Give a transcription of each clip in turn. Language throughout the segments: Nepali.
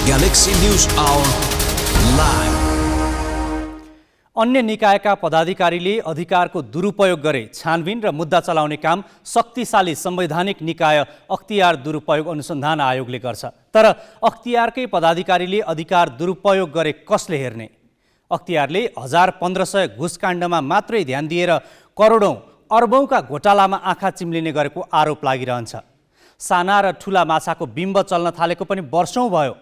Galaxy News Hour Live। अन्य निकायका पदाधिकारीले अधिकारको दुरुपयोग गरे छानबिन र मुद्दा चलाउने काम शक्तिशाली संवैधानिक निकाय अख्तियार दुरुपयोग अनुसन्धान आयोगले गर्छ। तर अख्तियारकै पदाधिकारीले अधिकार दुरुपयोग गरे कसले हेर्ने? अख्तियारले 1500 घुसकाण्डमा मात्रै ध्यान दिएर करोडौं अर्बौंका घोटालामा आँखा चिम्लिने गरेको आरोप लागिरहन्छ। साना र ठूला माछाको बिम्ब चल्न थालेको पनि वर्षौं भयो।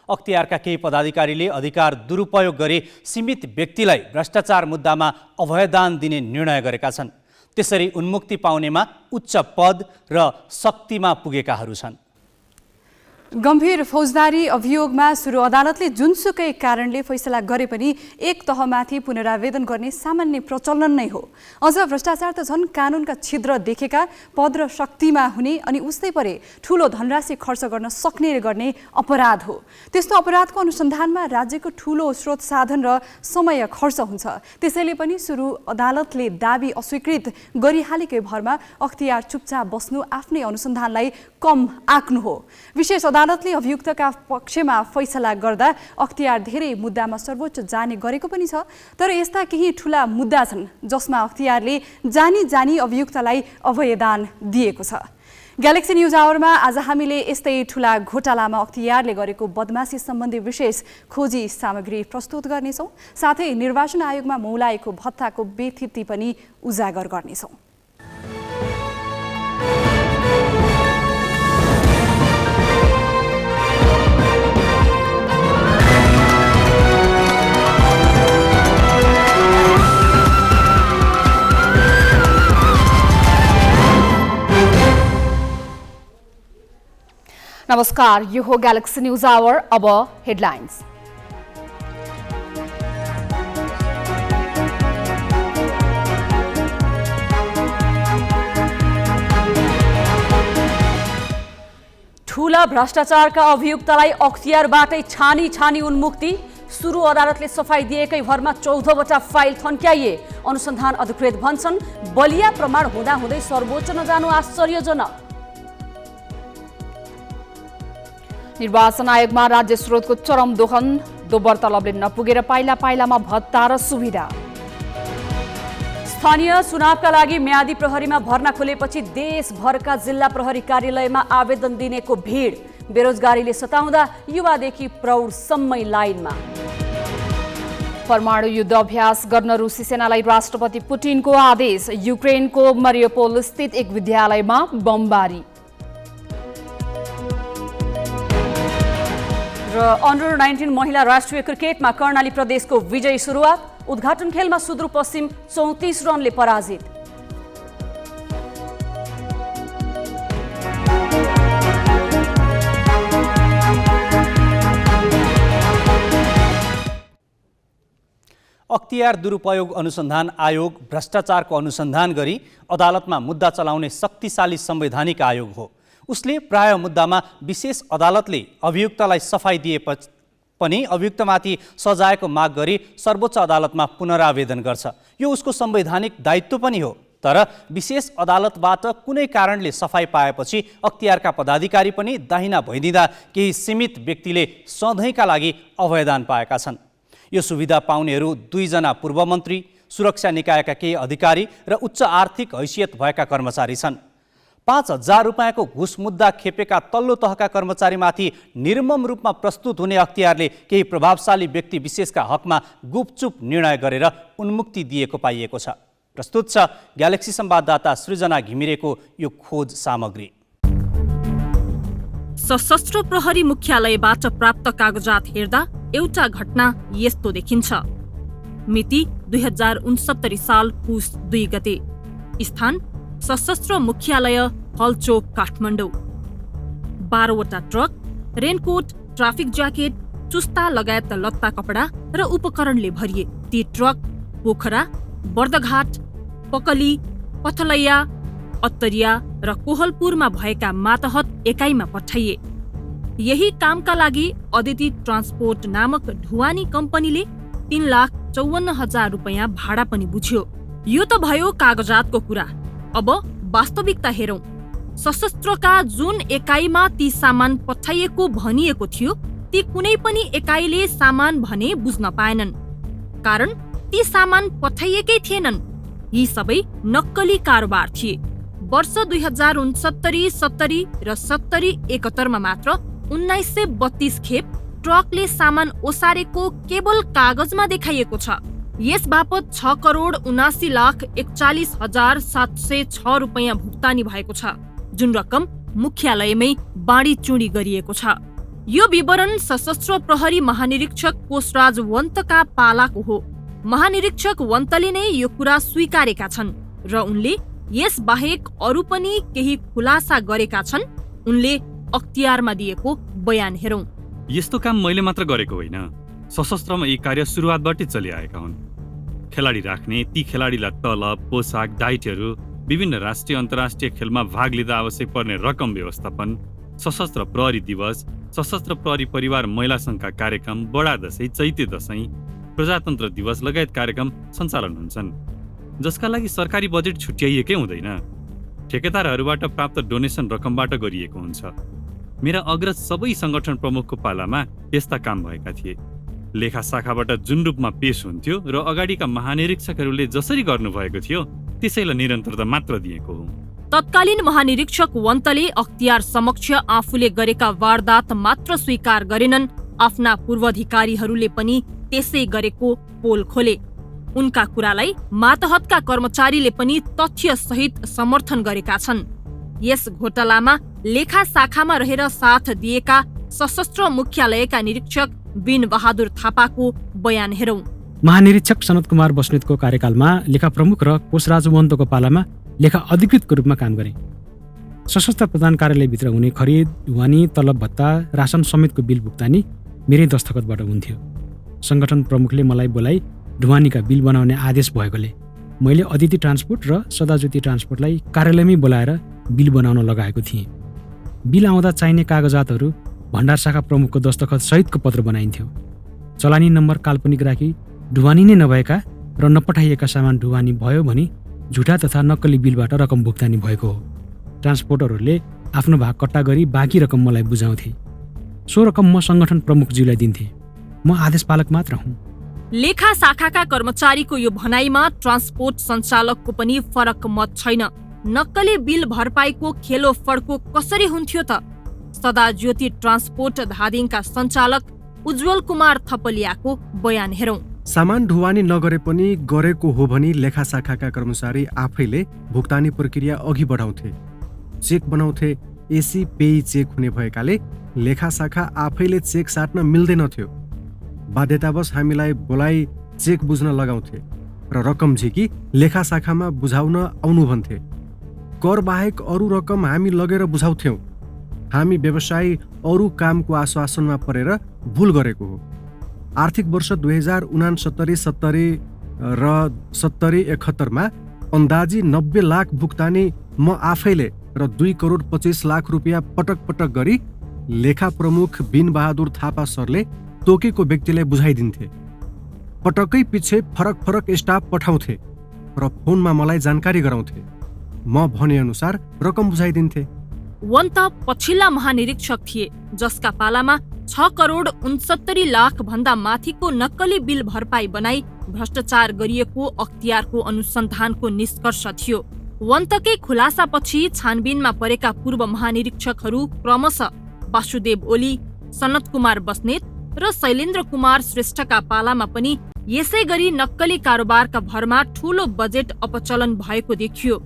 अख्तियारका केही पदाधिकारीले अधिकार दुरुपयोग गरी सीमित व्यक्तिलाई भ्रष्टाचार मुद्दामा अभयदान दिने निर्णय गरेका छन्। त्यसरी उन्मुक्ति पाउनेमा उच्च पद र शक्तिमा पुगेकाहरू छन्। गम्भीर फौजदारी अभियोगमा सुरु अदालतले जुनसुकै कारणले फैसला गरे पनि एक तहमाथि पुनरावेदन गर्ने सामान्य प्रचलन नै हो। अझ भ्रष्टाचार त झन् कानुनका छिद्र देखेका पद र शक्तिमा हुने अनि उस्तै परे ठूलो धनराशि खर्च गर्न सक्ने गर्ने अपराध हो। त्यस्तो अपराधको अनुसन्धानमा राज्यको ठूलो स्रोत साधन र समय खर्च हुन्छ। त्यसैले पनि सुरु अदालतले दाबी अस्वीकृत गरिहालेकै भरमा अख्तियार चुपचाप बस्नु आफ्नै अनुसन्धानलाई कम आक्नु हो। विशेष अदालतले अभियुक्तका पक्षमा फैसला गर्दा अख्तियार धेरै मुद्दामा सर्वोच्च जाने गरेको पनि छ। तर यस्ता केही ठूला मुद्दा छन् जसमा अख्तियारले जानी अभियुक्तलाई अभयदान दिएको छ। ग्यालेक्सी न्यूज आवरमा आज हामीले यस्तै ठूला घोटालामा अख्तियारले गरेको बदमाशी सम्बन्धी विशेष खोजी सामग्री प्रस्तुत गर्नेछौँ। साथै निर्वाचन आयोगमा मौलाएको भत्ताको बेथिप्ती पनि उजागर गर्नेछौँ। नमस्कार, यो हो ग्यालेक्सी न्यूज आवर। अब हेडलाइन्स। ठूला भ्रष्टाचारका अभियुक्तलाई अख्तियारबाटै छानी उन्मुक्ति। सुरु अदालतले सफाई दिएकै भरमा 14वटा फाइल थन्क्याइए। अनुसन्धान अधिकृत भन्छन् बलिया प्रमाण हुँदाहुँदै सर्वोच्च नजानु आश्चर्यजनक। निर्वाचन आयोगमा राज्य स्रोतको चरम दोहन। दोब्बर तलबले नपुगेर पाइलामा भत्ता र सुविधा। स्थानीय चुनावका लागि म्यादी प्रहरीमा भर्ना खोलेपछि देशभरका जिल्ला प्रहरी कार्यालयमा आवेदन दिनेको भिड। बेरोजगारीले सताउँदा युवादेखि प्रौढसम्मै लाइनमा। परमाणु युद्ध अभ्यास गर्न रुसी सेनालाई राष्ट्रपति पुटिनको आदेश। युक्रेनको मरियोपोल स्थित एक विद्यालयमा बमबारी। र अन्डर 19 महिला राष्ट्रिय क्रिकेटमा कर्णाली प्रदेशको विजयी सुरुवात। उद्घाटन खेलमा सुदूरपश्चिम 34 रनले पराजित। अख्तियार दुरुपयोग अनुसन्धान आयोग भ्रष्टाचारको अनुसन्धान गरी अदालतमा मुद्दा चलाउने शक्तिशाली संवैधानिक आयोग हो। उसले प्राय मुद्दामा विशेष अदालतले अभियुक्तलाई सफाई दिए पनि अभियुक्तमाथि सजायको माग गरी सर्वोच्च अदालतमा पुनरावेदन गर्छ। यो उसको संवैधानिक दायित्व पनि हो। तर विशेष अदालतबाट कुनै कारणले सफाई पाएपछि अख्तियारका पदाधिकारी पनि दाहिना भइदिँदा केही सीमित व्यक्तिले सधैँका लागि अभयदान पाएका छन्। यो सुविधा पाउनेहरू 2 जना पूर्व मन्त्री, सुरक्षा निकायका केही अधिकारी र उच्च आर्थिक हैसियत भएका कर्मचारी छन्। 5000 रुपैयाँको घुस मुद्दा खेपेका तल्लो तहका कर्मचारीमाथि निर्मम रूपमा प्रस्तुत हुने अख्तियारले केही प्रभावशाली व्यक्ति विशेषका हकमा गुपचुप निर्णय गरेर उन्मुक्ति दिएको पाइएको छ। प्रस्तुत छ ग्यालेक्सी संवाददाता सृजना घिमिरेको यो खोज सामग्री। सशस्त्र प्रहरी मुख्यालयबाट प्राप्त कागजात हेर्दा एउटा घटना यस्तो देखिन्छ। मिति 2069 साल पुस 2 गते। स्थान सशस्त्र मुख्यालय हलचोक काठमाडौँ। 12वटा ट्रक, रेनकोट, ट्राफिक ज्याकेट, चुस्ता लगायत लत्ता कपडा र उपकरणले भरिए। ती ट्रक पोखरा, बर्दघाट, पकली, पथलैया, अत्तरिया र कोहलपुरमा भएका मातहत एकाइमा पठाइए। यही कामका लागि अदिति ट्रान्सपोर्ट नामक ढुवानी कम्पनीले 3,54,000 रुपैयाँ भाडा पनि बुझ्यो। यो त भयो कागजातको कुरा। अब वास्तविकता हेरौं। सशस्त्रका जुन एकाइमा ती सामान पठाइएको भनिएको थियो ती कुनै पनि एकाइले सामान भने बुझ्न पाएनन्, कारण ती सामान पठाइएकै थिएनन्। यी सबै नक्कली कारोबार थिए। वर्ष 2069, 70 र 70-71 मा मात्र 1932 खेप ट्रकले सामान ओसारेको केवल कागजमा देखाइएको छ। यस बापत 6,79,41,706 रुपैयाँ भुक्तानी भएको छ, जुन रकम मुख्यालयमै बाँडीचुँडी गरिएको छ। यो विवरण सशस्त्र प्रहरी महानिरीक्षक कोषराज वन्तका पालाको हो। महानिरीक्षक वन्तले नै यो कुरा स्वीकारेका छन् र उनले यस बाहेक अरू पनि केही खुलासा गरेका छन्। उनले अख्तियारमा दिएको बयान हेरौं। यस्तो काम मैले मात्र गरेको होइन, सशस्त्रमा यी कार्य सुरुवातबाटै चलिआएका हुन्। खेलाडी राख्ने, ती खेलाडीलाई तलब, पोसाक, डाइटहरू, विभिन्न राष्ट्रिय अन्तर्राष्ट्रिय खेलमा भाग लिँदा आवश्यक पर्ने रकम व्यवस्थापन, सशस्त्र प्रहरी दिवस, सशस्त्र प्रहरी परिवार महिला सङ्घका कार्यक्रम, बडा दशैँ, चैते दशैँ, प्रजातन्त्र दिवस लगायत कार्यक्रम सञ्चालन हुन्छन्, जसका लागि सरकारी बजेट छुट्याइएकै हुँदैन। ठेकेदारहरूबाट प्राप्त डोनेसन रकमबाट गरिएको हुन्छ। मेरा अग्रज सबै संगठन प्रमुखको पालामा यस्ता काम भएका थिए। लेखा शाखाबाट जुन रूपमा पेश हुन्थ्यो र अगाडिका महानिरीक्षकहरूले जसरी गर्नुभएको थियो त्यसैलाई निरन्तरता मात्र दिएको हो। तत्कालीन महानिरीक्षक वन्तले अख्तियार समक्ष आफूले गरेका वारदात मात्र स्वीकार गरेनन्, आफ्ना पूर्वाधिकारीहरूले पनि त्यसै गरेको पोल खोले। उनका कुरालाई मातहतका कर्मचारीले पनि तथ्य सहित समर्थन गरेका छन्। यस घोटालामा लेखा शाखामा रहेर साथ दिएका सशस्त्र मुख्यालयका निरीक्षक बिन बहादुर थापाको बयान हेरौं। महानिरीक्षक सनत कुमार बस्नेतको कार्यकालमा लेखा प्रमुख र कोषराज वन्तको पालामा लेखा अधिकृतको रूपमा काम गरे। सशस्त्र प्रधान कार्यालयभित्र हुने खरिद, ढुवानी, तलब भत्ता, राशन समेतको बिल भुक्तानी मेरै दस्तखतबाट हुन्थ्यो। संगठन प्रमुखले मलाई बोलाई ढुवानीका बिल बनाउने आदेश भएकोले मैले अदिति ट्रान्सपोर्ट र सदाज्योति ट्रान्सपोर्टलाई कार्यालयमै बोलाएर बिल बनाउन लगाएको थिएँ। बिल आउँदा चाहिने कागजातहरू भण्डार शाखा प्रमुखको दस्तखत सहितको पत्र बनाइन्थ्यो। चलानी नम्बर काल्पनिक राखी ढुवानी नै नभएका र नपठाइएका सामान ढुवानी भयो भने झुटा तथा नक्कली बिलबाट रकम भुक्तानी भएको हो। ट्रान्सपोर्टरहरूले आफ्नो भाग कट्टा गरी बाँकी रकम मलाई बुझाउँथे। सो रकम म संगठन प्रमुखज्यूलाई दिन्थे। म आदेश पालक मात्र हुँ। लेखा शाखाका कर्मचारीको यो भनाइमा ट्रान्सपोर्ट सञ्चालकको पनि फरक मत छैन। नक्कली बिल भरपाईको खेलो फड्को कसरी हुन्थ्यो त? सदाज्योति ट्रान्सपोर्ट धादिङका सञ्चालक उज्जवल कुमार थपलियाको बयान हेरौं। सामान ढुवानी नगरे पनि गरेको हो भनी लेखा शाखाका कर्मचारी आफैले भुक्तानी प्रक्रिया अघि बढाउँथे। चेक बनाउँथे। एसी पेई चेक हुने भएकाले लेखा शाखा आफैले चेक साट्न मिल्दैनथ्यो। बाध्यतावश हामीलाई बोलाई चेक बुझ्न लगाउँथे र रकम झिकी लेखा शाखामा बुझाउन आउनु भन्थे। कर बाहेक अरू रकम हामी लगेर बुझाउँथ्यौँ। हामी व्यवसायी अरू कामको आश्वासनमा परेर भुल गरेको हो। आर्थिक वर्ष 2069-70 र 70-71 अन्दाजी 90 लाख भुक्तानी म आफैले र 2,25 लाख रुपियाँ पटक पटक गरी लेखा प्रमुख बिन बहादुर थापा सरले तोकेको व्यक्तिलाई बुझाइदिन्थे। पटकै पछि फरक फरक स्टाफ पठाउँथे र फोनमा मलाई जानकारी गराउँथे। म भनेअनुसार रकम बुझाइदिन्थे। वन्त पछिल्ला महानिरीक्षक थिए जसका पालामा 6,69,00,000 भन्दा माथिको नक्कली बिल भरपाई बनाई भ्रष्टाचार गरिएको अख्तियारको अनुसन्धानको निष्कर्ष थियो। वन्तकै खुलासापछि छानबिनमा परेका पूर्व महानिरीक्षकहरू क्रमशः वासुदेव ओली, सनत कुमार बस्नेत र शैलेन्द्र कुमार श्रेष्ठका पालामा पनि यसै गरी नक्कली कारोबारका भरमा ठूलो बजेट अपचलन भएको देखियो।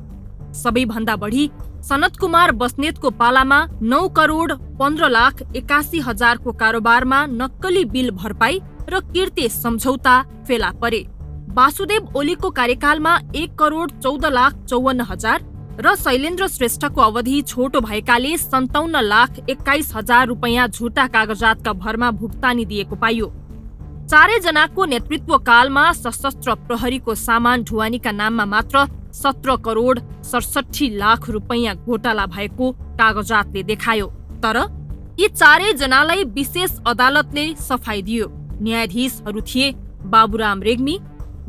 सबैभन्दा बढी सनत कुमार बस्नेतको पालामा 9,15,81,000 को कारोबारमा नक्कली बिल भरपाई र किर्ते सम्झौता फेला परे। वासुदेव ओलीको कार्यकालमा 1,14,54,000 र शैलेन्द्र श्रेष्ठको अवधि छोटो भएकाले 57,21,000 रुपैयाँ झुटा कागजातका भरमा भुक्तानी दिएको पाइयो। चारैजनाको नेतृत्वकालमा सशस्त्र प्रहरीको सामान ढुवानीका नाममा मात्र 17,67,00,000 रुपैयाँ घोटाला भएको कागजातले देखायो। तर यी चारैजनालाई विशेष अदालतले सफाई दियो। न्यायाधीशहरू थिए बाबुराम रेग्मी,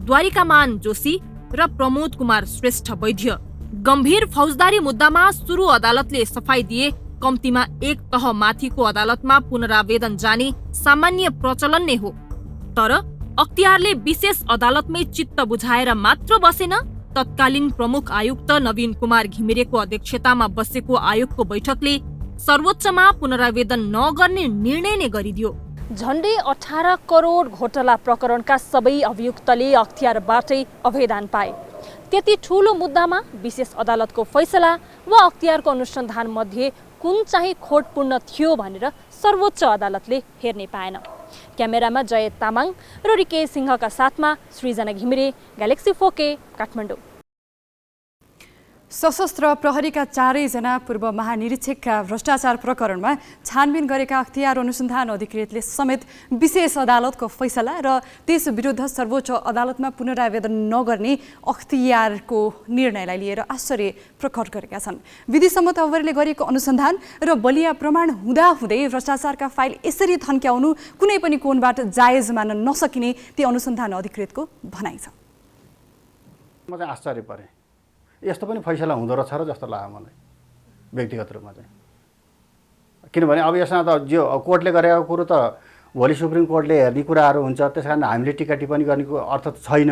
द्वारिकामान जोशी र प्रमोद कुमार श्रेष्ठ वैद्य। गम्भीर फौजदारी मुद्दामा सुरु अदालतले सफाई दिए कम्तीमा एक तह माथिको अदालतमा पुनरावेदन जाने सामान्य प्रचलन नै हो। तर अख्तियारले विशेष अदालतमै चित्त बुझाएर मात्र बसेन। तत्कालीन प्रमुख आयुक्त नवीन कुमार घिमिरेको अध्यक्षतामा बसेको आयोगको बैठकले सर्वोच्चमा पुनरावेदन नगर्ने निर्णय नै गरिदियो। झण्डै 18 करोड घोटाला प्रकरणका सबै अभियुक्तले अख्तियारबाटै अभेदान पाए। त्यति ठूलो मुद्दामा विशेष अदालतको फैसला वा अख्तियारको अनुसन्धान मध्ये कुन चाहिँ खोटपूर्ण थियो भनेर सर्वोच्च अदालतले हेर्नै पाएन। क्यामेरामा जय तामाङ र रिके सिंहका साथमा सृजना घिमिरे, ग्यालेक्सी 4K, काठमाडौँ। सशस्त्र प्रहरीका 4 जना पूर्व महानिरीक्षकका भ्रष्टाचार प्रकरणमा छानबिन गरेका अख्तियार अनुसन्धान अधिकृतले समेत विशेष अदालतको फैसला र त्यस विरुद्ध सर्वोच्च अदालतमा पुनरावेदन नगर्ने अख्तियारको निर्णयलाई लिएर आश्चर्य प्रकट गरेका छन्। विधिसम्मत अवधिले गरिएको अनुसन्धान र बलिया प्रमाण हुँदाहुँदै भ्रष्टाचारका फाइल यसरी थन्क्याउनु कुनै पनि कोणबाट जायज मान्न नसकिने ती अनुसन्धान अधिकृतको भनाइ छ। म चाहिँ आश्चर्य परेँ, यस्तो पनि फैसला हुँदो रहेछ र जस्तो लाग्यो मलाई व्यक्तिगत रूपमा चाहिँ। किनभने अब यसमा त जो कोर्टले गरेको कुरो त भोलि सुप्रिम कोर्टले हेर्ने कुराहरू हुन्छ, त्यस कारण हामीले टिका टिप्पणी गर्नेको अर्थ त छैन।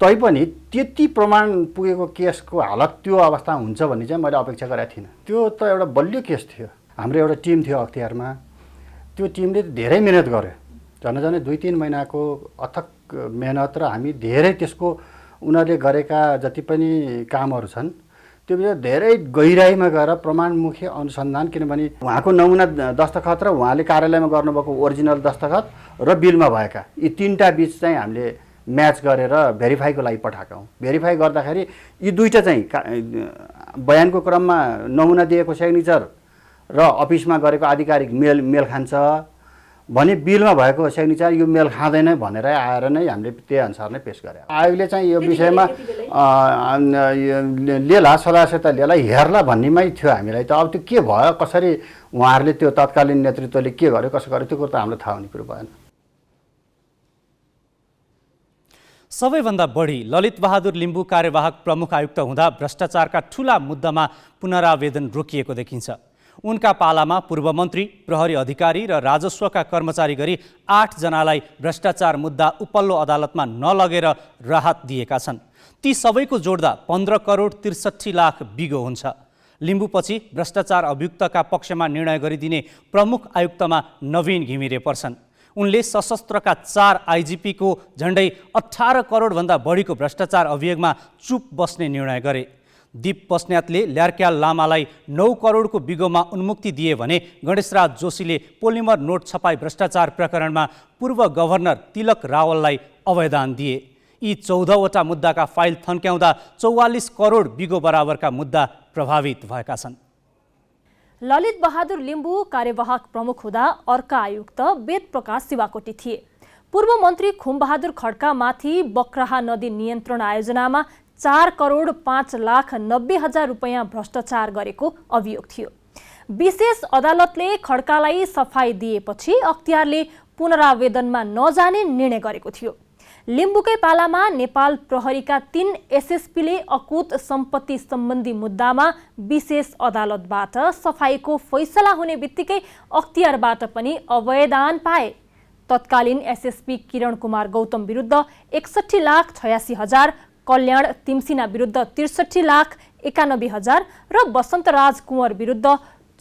तैपनि त्यति प्रमाण पुगेको केसको हालत त्यो अवस्था हुन्छ भन्ने चाहिँ मैले अपेक्षा गरेको थिइनँ। त्यो त एउटा बलियो केस थियो। हाम्रो एउटा टिम थियो अख्तियारमा, त्यो टिमले धेरै मिहिनेत गर्यो, झन् 2-3 महिनाको अथक मेहनत, र हामी धेरै त्यसको उनीहरूले गरेका जति पनि कामहरू छन् त्यो धेरै गहिराइमा गएर प्रमाणमुखी अनुसन्धान, किनभने उहाँको नमुना दस्तखत र उहाँले कार्यालयमा गर्नुभएको ओरिजिनल दस्तखत र बिलमा भएका यी 3टा बीच चाहिँ हामीले म्याच गरेर भेरिफाईको लागि पठाएका हौँ। भेरिफाई गर्दाखेरि यी 2टा चाहिँ बयानको क्रममा नमुना दिएको सिग्नेचर र अफिसमा गरेको आधिकारिक मेल खान्छ भने बिलमा भएको सिग्नेचर यो मेल खाँदैन भनेर आएर नै हामीले त्यही अनुसार नै पेश गरे। आयोगले चाहिँ यो विषयमा लेला सदाशयता लेला हेर्ला भन्नेमै थियो हामीलाई। त अब त्यो के भयो, कसरी उहाँहरूले त्यो तत्कालीन नेतृत्वले के गर्यो, कसो गर्यो, त्यो कुरो त हामीलाई थाहा हुने कुरो भएन। सबैभन्दा बढी ललित बहादुर लिम्बू कार्यवाहक प्रमुख आयुक्त हुँदा भ्रष्टाचारका ठूला मुद्दामा पुनरावेदन रोकिएको देखिन्छ। उनका पालामा पूर्व मन्त्री, प्रहरी अधिकारी र राजस्वका कर्मचारी गरी 8 जनालाई भ्रष्टाचार मुद्दा उपल्लो अदालतमा नलगेर राहत दिएका छन्। ती सबैको जोड्दा 15 करोड 63 लाख बिगो हुन्छ। लिम्बूपछि भ्रष्टाचार अभियुक्तका पक्षमा निर्णय गरिदिने प्रमुख आयुक्तमा नवीन घिमिरे पर्छन्। उनले सशस्त्रका 4 आइजिपी को झण्डै 18 करोडभन्दा बढीको भ्रष्टाचार अभियोगमा चुप बस्ने निर्णय गरे। दीप बस्नेतले ल्यार्क्याल लामालाई 9 करोडको बिगोमा उन्मुक्ति दिए भने गणेशराज जोशीले पोलिमर नोट छपाई भ्रष्टाचार प्रकरणमा पूर्व गभर्नर तिलक रावललाई अवैधान दिए। यी 14वटा मुद्दाका फाइल थन्क्याउँदा 44 करोड बिगो बराबरका मुद्दा प्रभावित भएका छन्। ललित बहादुर लिम्बू कार्यवाहक प्रमुख हुँदा अर्का आयुक्त वेद प्रकाश शिवाकोटी थिए। पूर्व मन्त्री खुमबहादुर खड्कामाथि बक्राहा नदी नियन्त्रण आयोजनामा 4 करोड 5 लाख 90 हजार रुपैयाँ भ्रष्टाचार गरेको अभियोग थियो। विशेष अदालतले खड्कालाई सफाई दिएपछि अख्तियारले पुनरावेदनमा नजाने निर्णय गरेको थियो। लिम्बूकै पालामा नेपाल प्रहरीका 3 एसएसपीले अकुत सम्पत्ति सम्बन्धी मुद्दामा विशेष अदालतबाट सफाईको फैसला हुने बित्तिकै अख्तियारबाट पनि अवैधान पाए। तत्कालीन एसएसपी किरण कुमार गौतम विरुद्ध 61 लाख 86 हजार, कल्याण तिमसिना विरुद्ध 63 लाख 91 हजार र वसन्तराज कुँवर विरुद्ध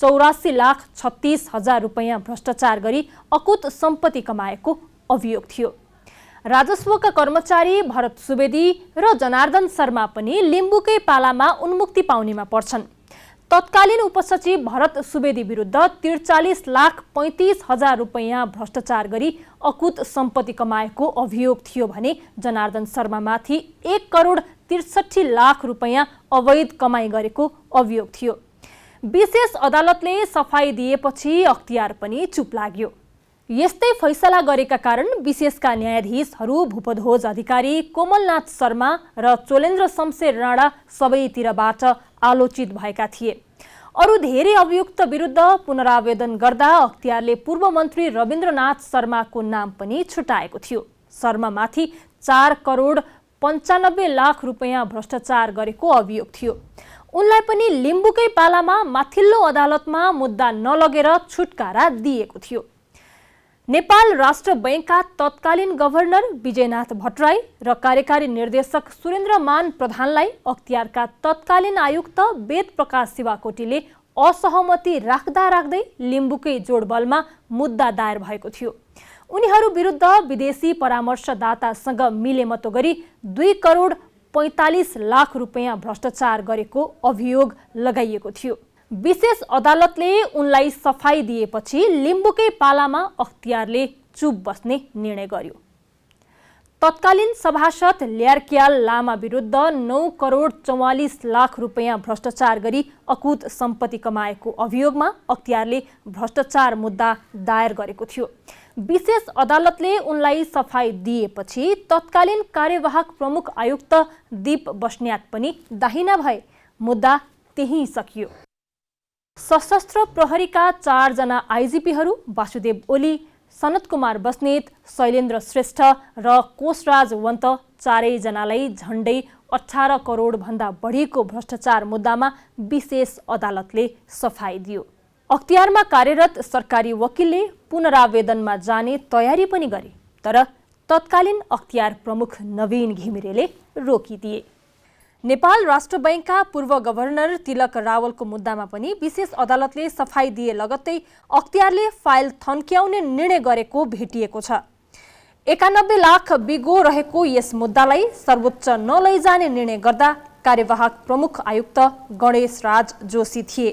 84 लाख 36 हजार रुपैयाँ भ्रष्टाचार गरी अकुत सम्पत्ति कमाएको अभियोग थियो। राजस्वका कर्मचारी भरत सुवेदी र जनार्दन शर्मा पनि लिम्बूकै पालामा उन्मुक्ति पाउनेमा पर्छन्। तत्कालीन उपसचिव भरत सुवेदी विरुद्ध 43 लाख 35 हजार रुपैयाँ भ्रष्टाचार गरी अकुत सम्पत्ति कमाएको अभियोग थियो भने जनार्दन शर्मामाथि 1 करोड 63 लाख रुपैयाँ अवैध कमाई गरेको अभियोग थियो। विशेष अदालतले सफाई दिएपछि अख्तियार पनि चुप लाग्यो। यस्तै फैसला गरेका कारण विशेषका न्यायाधीशहरू भूपध्वज अधिकारी कोमलनाथ शर्मा र चोलेन्द्र शमशेर राणा सबैतिरबाट आलोचित भएका थिए। अरू धेरै अभियुक्त विरुद्ध पुनरावेदन गर्दा अख्तियारले पूर्व मन्त्री रविन्द्रनाथ शर्माको नाम पनि छुटाएको थियो। शर्मामाथि 4 करोड 95 लाख रुपैयाँ भ्रष्टाचार गरेको अभियोग थियो। उनलाई पनि लिम्बूकै पालामा माथिल्लो अदालतमा मुद्दा नलगेर छुटकारा दिएको थियो। नेपाल राष्ट्र बैंकका तत्कालीन गभर्नर विजयनाथ भट्टराई र कार्यकारी निर्देशक सुरेन्द्रमान प्रधानलाई अख्तियारका तत्कालीन आयुक्त वेद प्रकाश शिवाकोटीले असहमति राख्दा राख्दै लिम्बूकै जोडबलमा मुद्दा दायर भएको थियो। उनीहरू विरुद्ध विदेशी परामर्शदातासँग मिलेमतो गरी 2 करोड 45 लाख रुपैयाँ भ्रष्टाचार गरेको अभियोग लगाइएको थियो। विशेष अदालतले उनलाई सफाई दिएपछि लिम्बूकै पालामा अख्तियारले चुप बस्ने निर्णय गर्यो। तत्कालीन सभासद ल्यार्क्याल लामा विरुद्ध 9 करोड 44 लाख रुपैयाँ भ्रष्टाचार गरी अकुत सम्पत्ति कमाएको अभियोगमा अख्तियारले भ्रष्टाचार मुद्दा दायर गरेको थियो। विशेष अदालतले उनलाई सफाई दिएपछि तत्कालीन कार्यवाहक प्रमुख आयुक्त दीप बस्न्यात पनि दाहिना भए। मुद्दा त्यही सकियो। सशस्त्र प्रहरीका 4 जना आइजिपीहरू वासुदेव ओली, सनत कुमार बस्नेत, शैलेन्द्र श्रेष्ठ र कोशराज वन्त चारैजनालाई झण्डै 18 करोड भन्दा बढीको भ्रष्टाचार मुद्दामा विशेष अदालतले सफाई दियो। अख्तियारमा कार्यरत सरकारी वकिलले पुनरावेदनमा जाने तयारी पनि गरे, तर तत्कालीन अख्तियार प्रमुख नवीन घिमिरेले रोकिदिए। नेपाल राष्ट्र बैंकका पूर्व गभर्नर तिलक रावलको मुद्दामा पनि विशेष अदालतले सफाई दिए लगत्तै अख्तियारले फाइल थन्क्याउने निर्णय गरेको भेटिएको छ। 91 लाख बिगो रहेको यस मुद्दालाई सर्वोच्च नलैजाने निर्णय गर्दा कार्यवाहक प्रमुख आयुक्त गणेश राज जोशी थिए।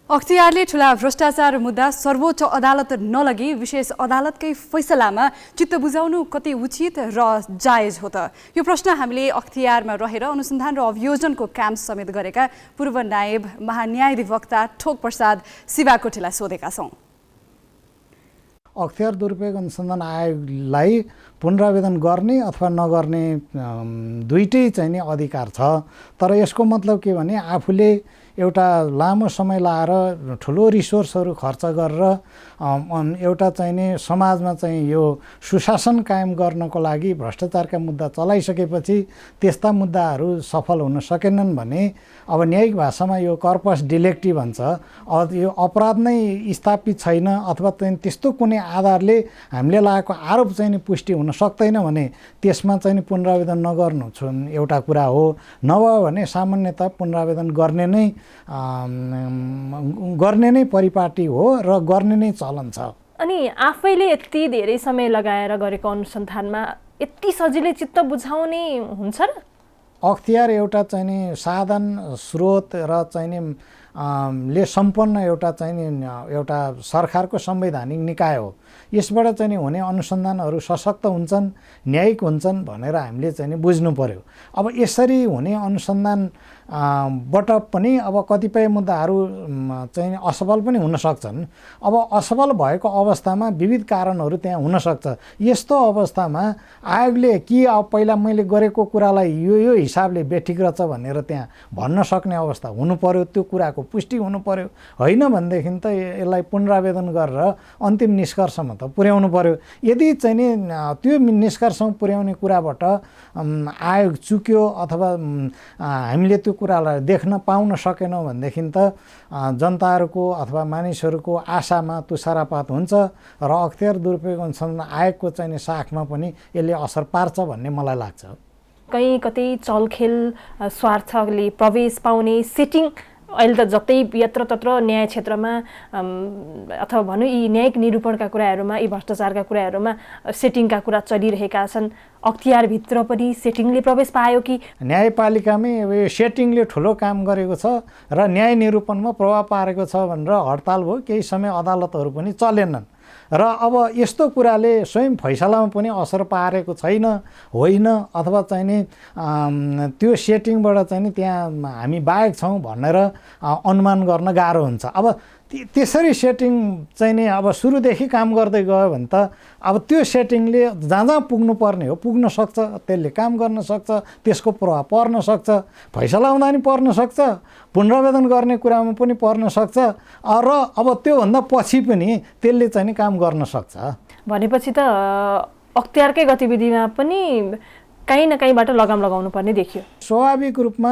अख्तियारले ठूला भ्रष्टाचार मुद्दा सर्वोच्च अदालत नलगी विशेष अदालतकै फैसलामा चित्त बुझाउनु कति उचित र जायज हो त? यो प्रश्न हामीले अख्तियारमा रहेर अनुसन्धान र अभियोजनको काम समेत गरेका पूर्व नायब महान्यायाधिवक्ता ठोक प्रसाद शिवाकोटीलाई सोधेका छौँ। अख्तियार दुरुपयोग अनुसन्धान आयोगलाई पुनरावेदन गर्ने अथवा नगर्ने दुईटै चाहिँ नि अधिकार छ। तर यसको मतलब के भने आफूले एउटा लामो समय लाएर ठुलो रिसोर्सहरू खर्च गरेर एउटा चाहिँ नि समाजमा चाहिँ यो सुशासन कायम गर्नको लागि भ्रष्टाचारका मुद्दा चलाइसकेपछि त्यस्ता मुद्दाहरू सफल हुन सकेनन् भने अब न्यायिक भाषामा यो कर्पस डिलेक्टी भन्छ। यो अपराध नै स्थापित छैन अथवा चाहिँ त्यस्तो कुनै आधारले हामीले लागेको आरोप चाहिँ नि पुष्टि हुन सक्दैन भने त्यसमा चाहिँ नि पुनरावेदन नगर्नु एउटा कुरा हो। नभए भने सामान्यतः पुनरावेदन गर्ने नै परिपाटी हो र गर्ने नै चलन छ। अनि आफैले यति धेरै समय लगाएर गरेको अनुसन्धानमा यति सजिलै चित्त बुझाउने हुन्छ र? अख्तियार एउटा चाहिँ नि साधन स्रोत र चाहिँ नि ले सम्पन्न एउटा चाहिँ नि एउटा सरकारको संवैधानिक निकाय हो। यसबाट चाहिँ नि हुने अनुसन्धानहरू सशक्त हुन्छन्, न्यायिक हुन्छन् भनेर हामीले चाहिँ नि बुझ्नु पर्यो। अब यसरी हुने अनुसन्धान बाट पनि अब कतिपय मुद्दाहरू चाहिँ असफल पनि हुन सक्छन्। अब असफल भएको अवस्थामा विविध कारणहरू त्यहाँ हुन सक्छ। यस्तो अवस्थामा आयोगले कि अब पहिला मैले गरेको कुरालाई यो हिसाबले बेठिक रहेछ भनेर त्यहाँ भन्न सक्ने अवस्था हुनु पर्यो, त्यो कुराको पुष्टि हुनु पर्यो। होइन भनेदेखि त यसलाई पुनरावेदन गरेर अन्तिम निष्कर्षमा त पुर्याउनु पर्यो। यदि चाहिँ नि त्यो निष्कर्षमा पुर्याउने कुराबाट आयोग चुक्यो अथवा हामीले त्यो कुरालाई देख्न पाउन सकेनौँ भनेदेखि त जनताहरूको अथवा मानिसहरूको आशामा तुषारापात हुन्छ र अख्तियार दुरुपयोग अनुसन्धान आयोगको चाहिँ नि साखमा पनि यसले असर पार्छ भन्ने मलाई लाग्छ। कहीँ कतै चलखेल स्वार्थले प्रवेश पाउने सेटिङ अहिले त जतै यत्रतत्र न्याय क्षेत्रमा अथवा भनौँ यी न्यायिक निरूपणका कुराहरूमा यी भ्रष्टाचारका कुराहरूमा सेटिङका कुरा चलिरहेका छन्। अख्तियारभित्र पनि सेटिङले प्रवेश पायो कि? न्यायपालिकामै अब यो सेटिङले ठुलो काम गरेको छ र न्याय निरूपणमा प्रभाव पारेको छ भनेर हडताल भयो, केही समय अदालतहरू पनि चलेनन् र अब यस्तो कुराले स्वयं फैसलामा पनि असर पारेको छैन होइन अथवा चाहिँ नि त्यो सेटिङबाट चाहिँ नि त्यहाँ हामी बाहेक छौँ भनेर अनुमान गर्न गाह्रो हुन्छ। अब त्यसरी सेटिङ चाहिँ नि अब सुरुदेखि काम गर्दै गयो भने त अब त्यो सेटिङले जहाँ जहाँ पुग्नुपर्ने हो पुग्न सक्छ, त्यसले काम गर्न सक्छ, त्यसको प्रभाव पर्न सक्छ, फैसला हुँदा पनि पर्न सक्छ, पुनरावेदन गर्ने कुरामा पनि पर्न सक्छ र अब त्योभन्दा पछि पनि त्यसले चाहिँ नि काम गर्न सक्छ। भनेपछि त अख्तियारकै गतिविधिमा पनि कहीँ न कहीँबाट लगाम लगाउनु पर्ने देखियो। स्वाभाविक रूपमा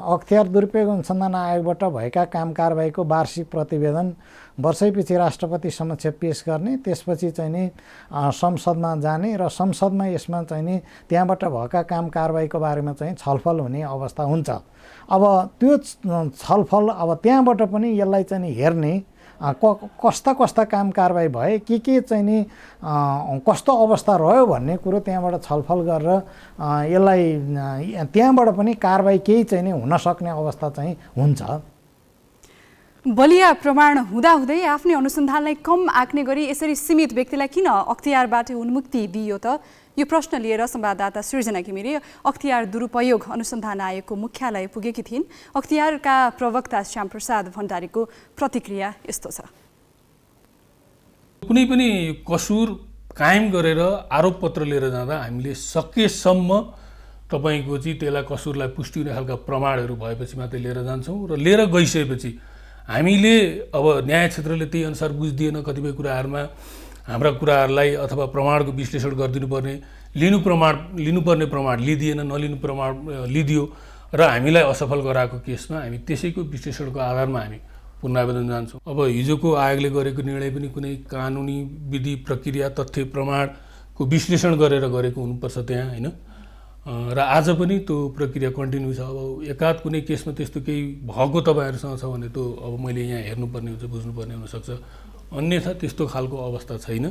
अख्तियार दुरुपयोग अनुसन्धान आयोगबाट भएका काम कारबाहीको वार्षिक प्रतिवेदन वर्षैपछि राष्ट्रपति समक्ष पेश गर्ने, त्यसपछि चाहिँ नि संसदमा जाने र संसदमा यसमा चाहिँ नि त्यहाँबाट भएका काम कारबाहीको बारेमा चाहिँ छलफल हुने अवस्था हुन्छ। अब त्यो छलफल अब त्यहाँबाट पनि यसलाई चाहिँ नि हेर्ने कस्ता कस्ता काम कारबाही भए के चाहिँ नि कस्तो अवस्था रह्यो भन्ने कुरो त्यहाँबाट छलफल गरेर यसलाई त्यहाँबाट पनि कारबाही केही चाहिँ नि हुन सक्ने अवस्था चाहिँ हुन्छ। बलिया प्रमाण हुँदाहुँदै आफ्नै अनुसन्धानलाई कम आँक्ने गरी यसरी सीमित व्यक्तिलाई किन अख्तियारबाट उन्मुक्ति दिइयो त? यो प्रश्न लिएर संवाददाता सृजना घिमिरे अख्तियार दुरुपयोग अनुसन्धान आयोगको मुख्यालय पुगेकी थिइन्। अख्तियारका प्रवक्ता श्यामप्रसाद भण्डारीको प्रतिक्रिया यस्तो छ। कुनै पनि कसुर कायम गरेर आरोपपत्र लिएर जाँदा हामीले सकेसम्म तपाईँको चाहिँ त्यसलाई कसुरलाई पुष्टि हुने खालका प्रमाणहरू भएपछि मात्रै लिएर जान्छौँ र लिएर गइसकेपछि हामीले अब न्याय क्षेत्रले त्यही अनुसार बुझिदिएन कतिपय कुराहरूमा हाम्रा कुराहरूलाई अथवा प्रमाणको विश्लेषण गरिदिनुपर्ने लिनुपर्ने प्रमाण लिदिएन, नलिनु प्रमाण लिदियो र हामीलाई असफल गराएको केसमा हामी त्यसैको विश्लेषणको आधारमा हामी पुनरावेदन जान्छौँ। अब हिजोको आयोगले गरेको निर्णय पनि कुनै कानुनी विधि प्रक्रिया तथ्य प्रमाणको विश्लेषण गरेर गरेको हुनुपर्छ त्यहाँ, होइन? र आज पनि त्यो प्रक्रिया कन्टिन्यू छ। अब एकाध कुनै केसमा त्यस्तो केही भएको तपाईँहरूसँग छ भने त्यो अब मैले यहाँ हेर्नुपर्ने हुन्छ, बुझ्नुपर्ने हुनसक्छ, अन्यथा त्यस्तो खालको अवस्था छैन।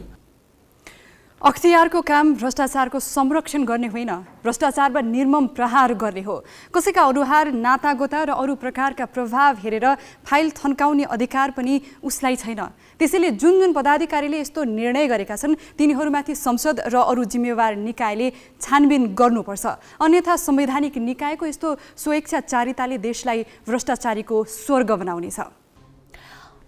अख्तियारको काम भ्रष्टाचारको संरक्षण गर्ने होइन, भ्रष्टाचारमा निर्मम प्रहार गर्ने हो। कसैका अनुहार, नातागोता र अरू प्रकारका प्रभाव हेरेर फाइल थन्काउने अधिकार पनि उसलाई छैन। त्यसैले जुन जुन पदाधिकारीले यस्तो निर्णय गरेका छन् तिनीहरूमाथि संसद र अरू जिम्मेवार निकायले छानबिन गर्नुपर्छ, अन्यथा संवैधानिक निकायको यस्तो स्वेच्छाचारिताले देशलाई भ्रष्टाचारीको स्वर्ग बनाउनेछ।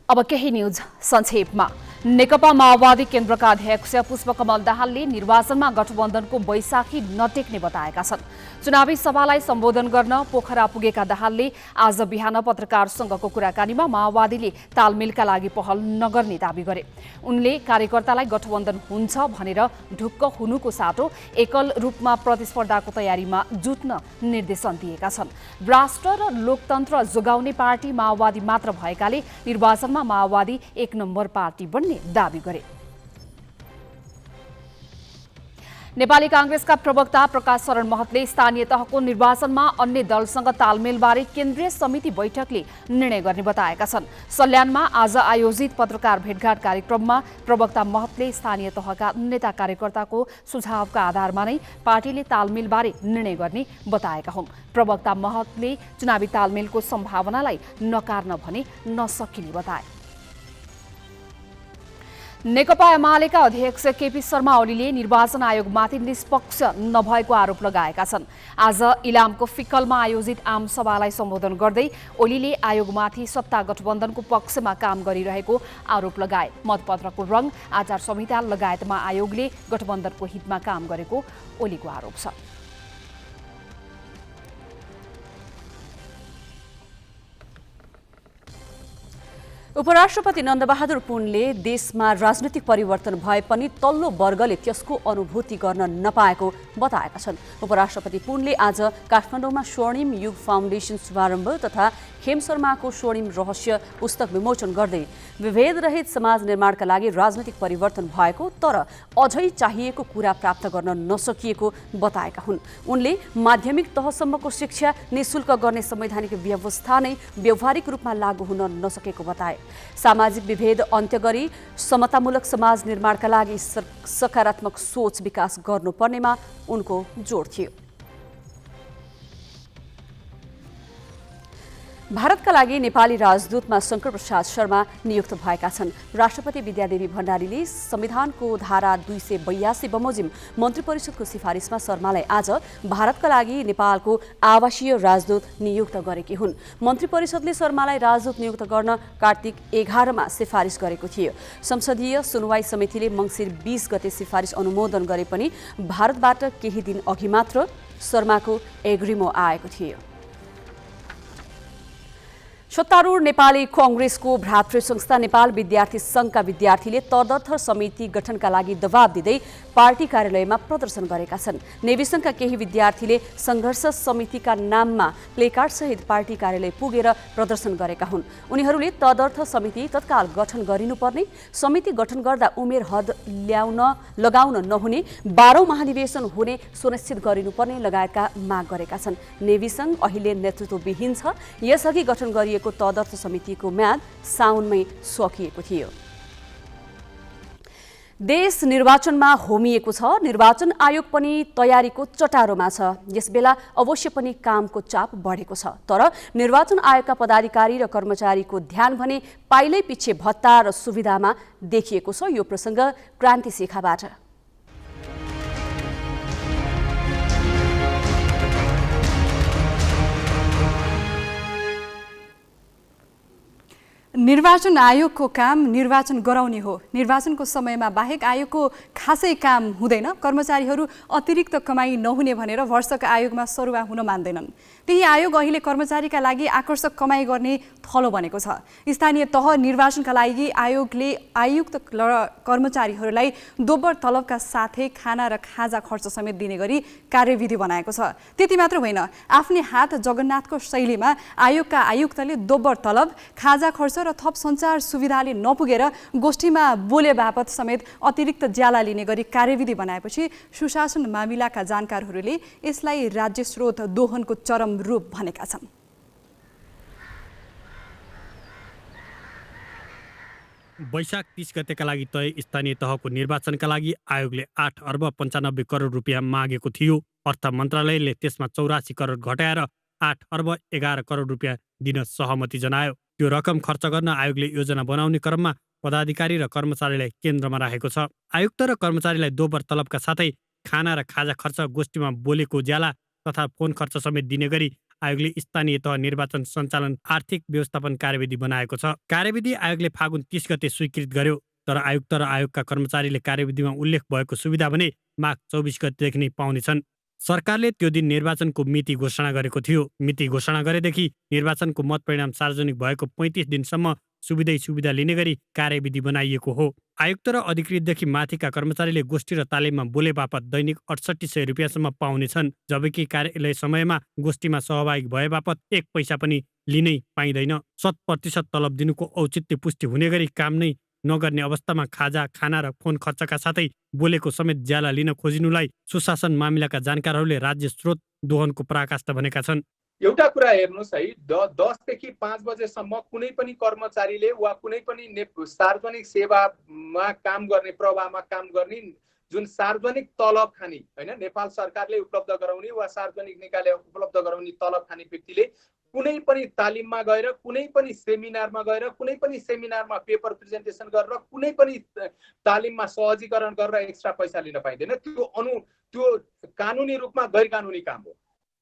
अब केही न्यूज संक्षेपमा। नेकपा माओवादी केन्द्रका अध्यक्ष पुष्पकमल दाहालले निर्वाचनमा गठबन्धनको बैशाखी नटेक्ने बताएका छन्। चुनावी सभालाई सम्बोधन गर्न पोखरा पुगेका दाहालले आज बिहान पत्रकारसँगको कुराकानीमा माओवादीले तालमेलका लागि पहल नगर्ने दावी गरे। उनले कार्यकर्तालाई गठबन्धन हुन्छ भनेर ढुक्क हुनुको साटो एकल रूपमा प्रतिस्पर्धाको तयारीमा जुट्न निर्देशन दिएका छन्। राष्ट्र र लोकतन्त्र जोगाउने पार्टी माओवादी मात्र भएकाले निर्वाचनमा माओवादी एक नम्बर पार्टी बन्ने दावी गरे। नेपाली कांग्रेसका प्रवक्ता प्रकाश शरण महतले स्थानीय तहको निर्वाचनमा अन्य दलसँग तालमेलबारे केन्द्रीय समिति बैठकले निर्णय गर्ने बताएका छन्। सल्यानमा आज आयोजित पत्रकार भेटघाट कार्यक्रममा प्रवक्ता महतले स्थानीय तहका नेता कार्यकर्ताको सुझावका आधारमा नै पार्टीले तालमेलबारे निर्णय गर्ने बताएका हुन्। प्रवक्ता महतले चुनावी तालमेलको सम्भावनालाई नकार्न भने नसकिने बताए। नेकपा एमालेका अध्यक्ष केपी शर्मा ओलीले निर्वाचन आयोगमाथि निष्पक्ष नभएको आरोप लगाएका छन्। आज इलामको फिक्कलमा आयोजित आम सभालाई सम्बोधन गर्दै ओलीले आयोगमाथि सत्ता गठबन्धनको पक्षमा काम गरिरहेको आरोप लगाए। मतपत्रको रङ, आचार संहिता लगायतमा आयोगले गठबन्धनको हितमा काम गरेको ओलीको आरोप छ। उपराष्ट्रपति नन्दबहादुर पुनले देशमा राजनीतिक परिवर्तन भए पनि तल्लो वर्गले त्यसको अनुभूति गर्न नपाएको बताएका छन्। उपराष्ट्रपति पुनले आज काठमाडौँमा स्वर्णिम युग फाउन्डेसन शुभारम्भ तथा खेम शर्माको स्वर्णिम रहस्य पुस्तक विमोचन गर्दै विभेद रहित समाज निर्माणका लागि राजनीतिक परिवर्तन भएको तर अझै चाहिएको कुरा प्राप्त गर्न नसकिएको बताएका हुन्। उनले माध्यमिक तहसम्मको शिक्षा निःशुल्क गर्ने संवैधानिक व्यवस्था नै व्यावहारिक रूपमा लागू हुन नसकेको बताए। सामाजिक विभेद अन्त्य गरी समतामूलक समाज निर्माणका लागि सकारात्मक सोच विकास गर्नुपर्नेमा उनको जोड थियो। भारतका लागि नेपाली राजदूतमा शङ्कर प्रसाद शर्मा नियुक्त भएका छन्। राष्ट्रपति विद्यादेवी भण्डारीले संविधानको धारा 282 बमोजिम मन्त्री परिषदको सिफारिसमा शर्मालाई आज भारतका लागि नेपालको आवासीय राजदूत नियुक्त गरेकी हुन्। मन्त्री परिषदले शर्मालाई राजदूत नियुक्त गर्न कार्तिक 11 मा सिफारिस गरेको थियो। संसदीय सुनवाई समितिले मङ्सिर 20 गते सिफारिस अनुमोदन गरे पनि भारतबाट केही दिन अघि मात्र शर्माको एग्रिमो आएको थियो। सत्तारूढ नेपाली कङ्ग्रेसको भ्रातृ संस्था नेपाल विद्यार्थी सङ्घका विद्यार्थीले तदर्थ समिति गठनका लागि दबाब दिँदै पार्टी कार्यालयमा प्रदर्शन गरेका छन्। नेवी सङ्घका केही विद्यार्थीले सङ्घर्ष समितिका नाममा प्लेकार्डसहित पार्टी कार्यालय पुगेर प्रदर्शन गरेका हुन्। उनीहरूले तदर्थ समिति तत्काल गठन गरिनुपर्ने, समिति गठन गर्दा उमेर हद लगाउन नहुने, 12औं महाधिवेशन हुने सुनिश्चित गरिनुपर्ने लगायतका माग गरेका छन्। नेवी सङ्घ अहिले नेतृत्वविहीन छ। यसअघि गठन गरिएको तदर्थ समितिको म्याद साउनमै सकिएको थियो। देश निर्वाचनमा होमिएको छ। निर्वाचन आयोग पनि तयारीको चटारोमा छ। यसबेला अवश्य पनि कामको चाप बढेको छ। तर निर्वाचन आयोगका पदाधिकारी र कर्मचारीको ध्यान भने पाइलै पछि भत्ता र सुविधामा देखिएको छ। यो प्रसङ्ग क्रान्ति शिखाबाट। निर्वाचन आयोगको काम निर्वाचन गराउने हो। निर्वाचनको समयमा बाहेक आयोगको खासै काम हुँदैन। कर्मचारीहरू अतिरिक्त कमाई नहुने भनेर वर्षका आयोगमा सरुवा हुन मान्दैनन्। त्यही आयोग अहिले कर्मचारीका लागि आकर्षक कमाई गर्ने थलो बनेको छ। स्थानीय तह निर्वाचनका लागि आयोगले आयुक्त कर्मचारीहरूलाई दोब्बर तलबका साथै खाना र खाजा खर्च समेत दिने गरी कार्यविधि बनाएको छ। त्यति मात्र होइन, आफ्नै हात जगन्नाथको शैलीमा आयोगका आयुक्तले दोब्बर तलब, खाजा खर्च र थप सञ्चार सुविधाले नपुगेर गोष्ठीमा बोले बापत समेत अतिरिक्त ज्याला लिने गरी कार्यविधि बनाएपछि सुशासन मामिलाका जानकारहरूले यसलाई राज्य स्रोत दोहनको चरम रूप भनेका छन्। वैशाख 30 गतेका लागि तय स्थानीय तहको निर्वाचनका लागि आयोगले 8 अर्ब 95 करोड रुपियाँ मागेको थियो। अर्थ मन्त्रालयले त्यसमा 84 करोड घटाएर 8 अर्ब 11 करोड रुपियाँ दिन सहमति जनायो। त्यो रकम खर्च गर्न आयोगले योजना बनाउने क्रममा पदाधिकारी र कर्मचारीलाई केन्द्रमा राखेको छ। आयुक्त र कर्मचारीलाई दोब्बर तलबका साथै खाना र खाजा खर्च, गोष्ठीमा बोलेको ज्याला तथा फोन खर्च समेत दिने गरी आयोगले स्थानीय तह निर्वाचन सञ्चालन आर्थिक व्यवस्थापन कार्यविधि बनाएको छ। कार्यविधि आयोगले फागुन 30 गते स्वीकृत गर्यो। तर आयुक्त र आयोगका कर्मचारीले कार्यविधिमा उल्लेख भएको सुविधा भने माघ 24 गतेदेखि नै पाउनेछन्। सरकारले त्यो दिन निर्वाचनको मिति घोषणा गरेको थियो। मिति घोषणा गरेदेखि निर्वाचनको मतपरिणाम सार्वजनिक भएको 35 दिनसम्म सुविधा लिने गरी कार्यविधि बनाइएको हो। आयुक्त र अधिकृतदेखि माथिका कर्मचारीले गोष्ठी र तालिममा बोले बापत दैनिक 6800 रुपियाँसम्म पाउनेछन्। जबकि कार्यालय समयमा गोष्ठीमा सहभागी भए बापत 1 पैसा पनि लिनै पाइँदैन। 100% तलब दिनुको औचित्य पुष्टि हुने गरी काम नै नगर्ने अवस्थामा खाजा, खाना र फोन खर्चका साथै बोलेको समेत ज्याला लिन खोजिनुलाई सुशासन मामिलाका जानकारहरूले राज्य स्रोत दोहनको पराकाष्ठ भनेका छन्। एउटा कुरा हेर्नुहोस् है, 10 देखि 5 बजेसम्म कुनै पनि कर्मचारीले वा कुनै पनि सार्वजनिक सेवामा काम गर्ने, प्रवाहमा काम गर्ने जुन सार्वजनिक तलब खानी हैन, नेपाल सरकारले उपलब्ध गराउने वा सार्वजनिक निकायले उपलब्ध गराउने तलब खानी व्यक्तिले कुनै पनि तालिममा गएर, कुनै पनि सेमिनारमा गएर, कुनै पनि सेमिनारमा पेपर प्रेजेन्टेसन गरेर, कुनै पनि तालिममा सहजीकरण गरेर एक्स्ट्रा पैसा लिन पाइँदैन। त्यो कानुनी रूपमा गैर कानुनी काम हो।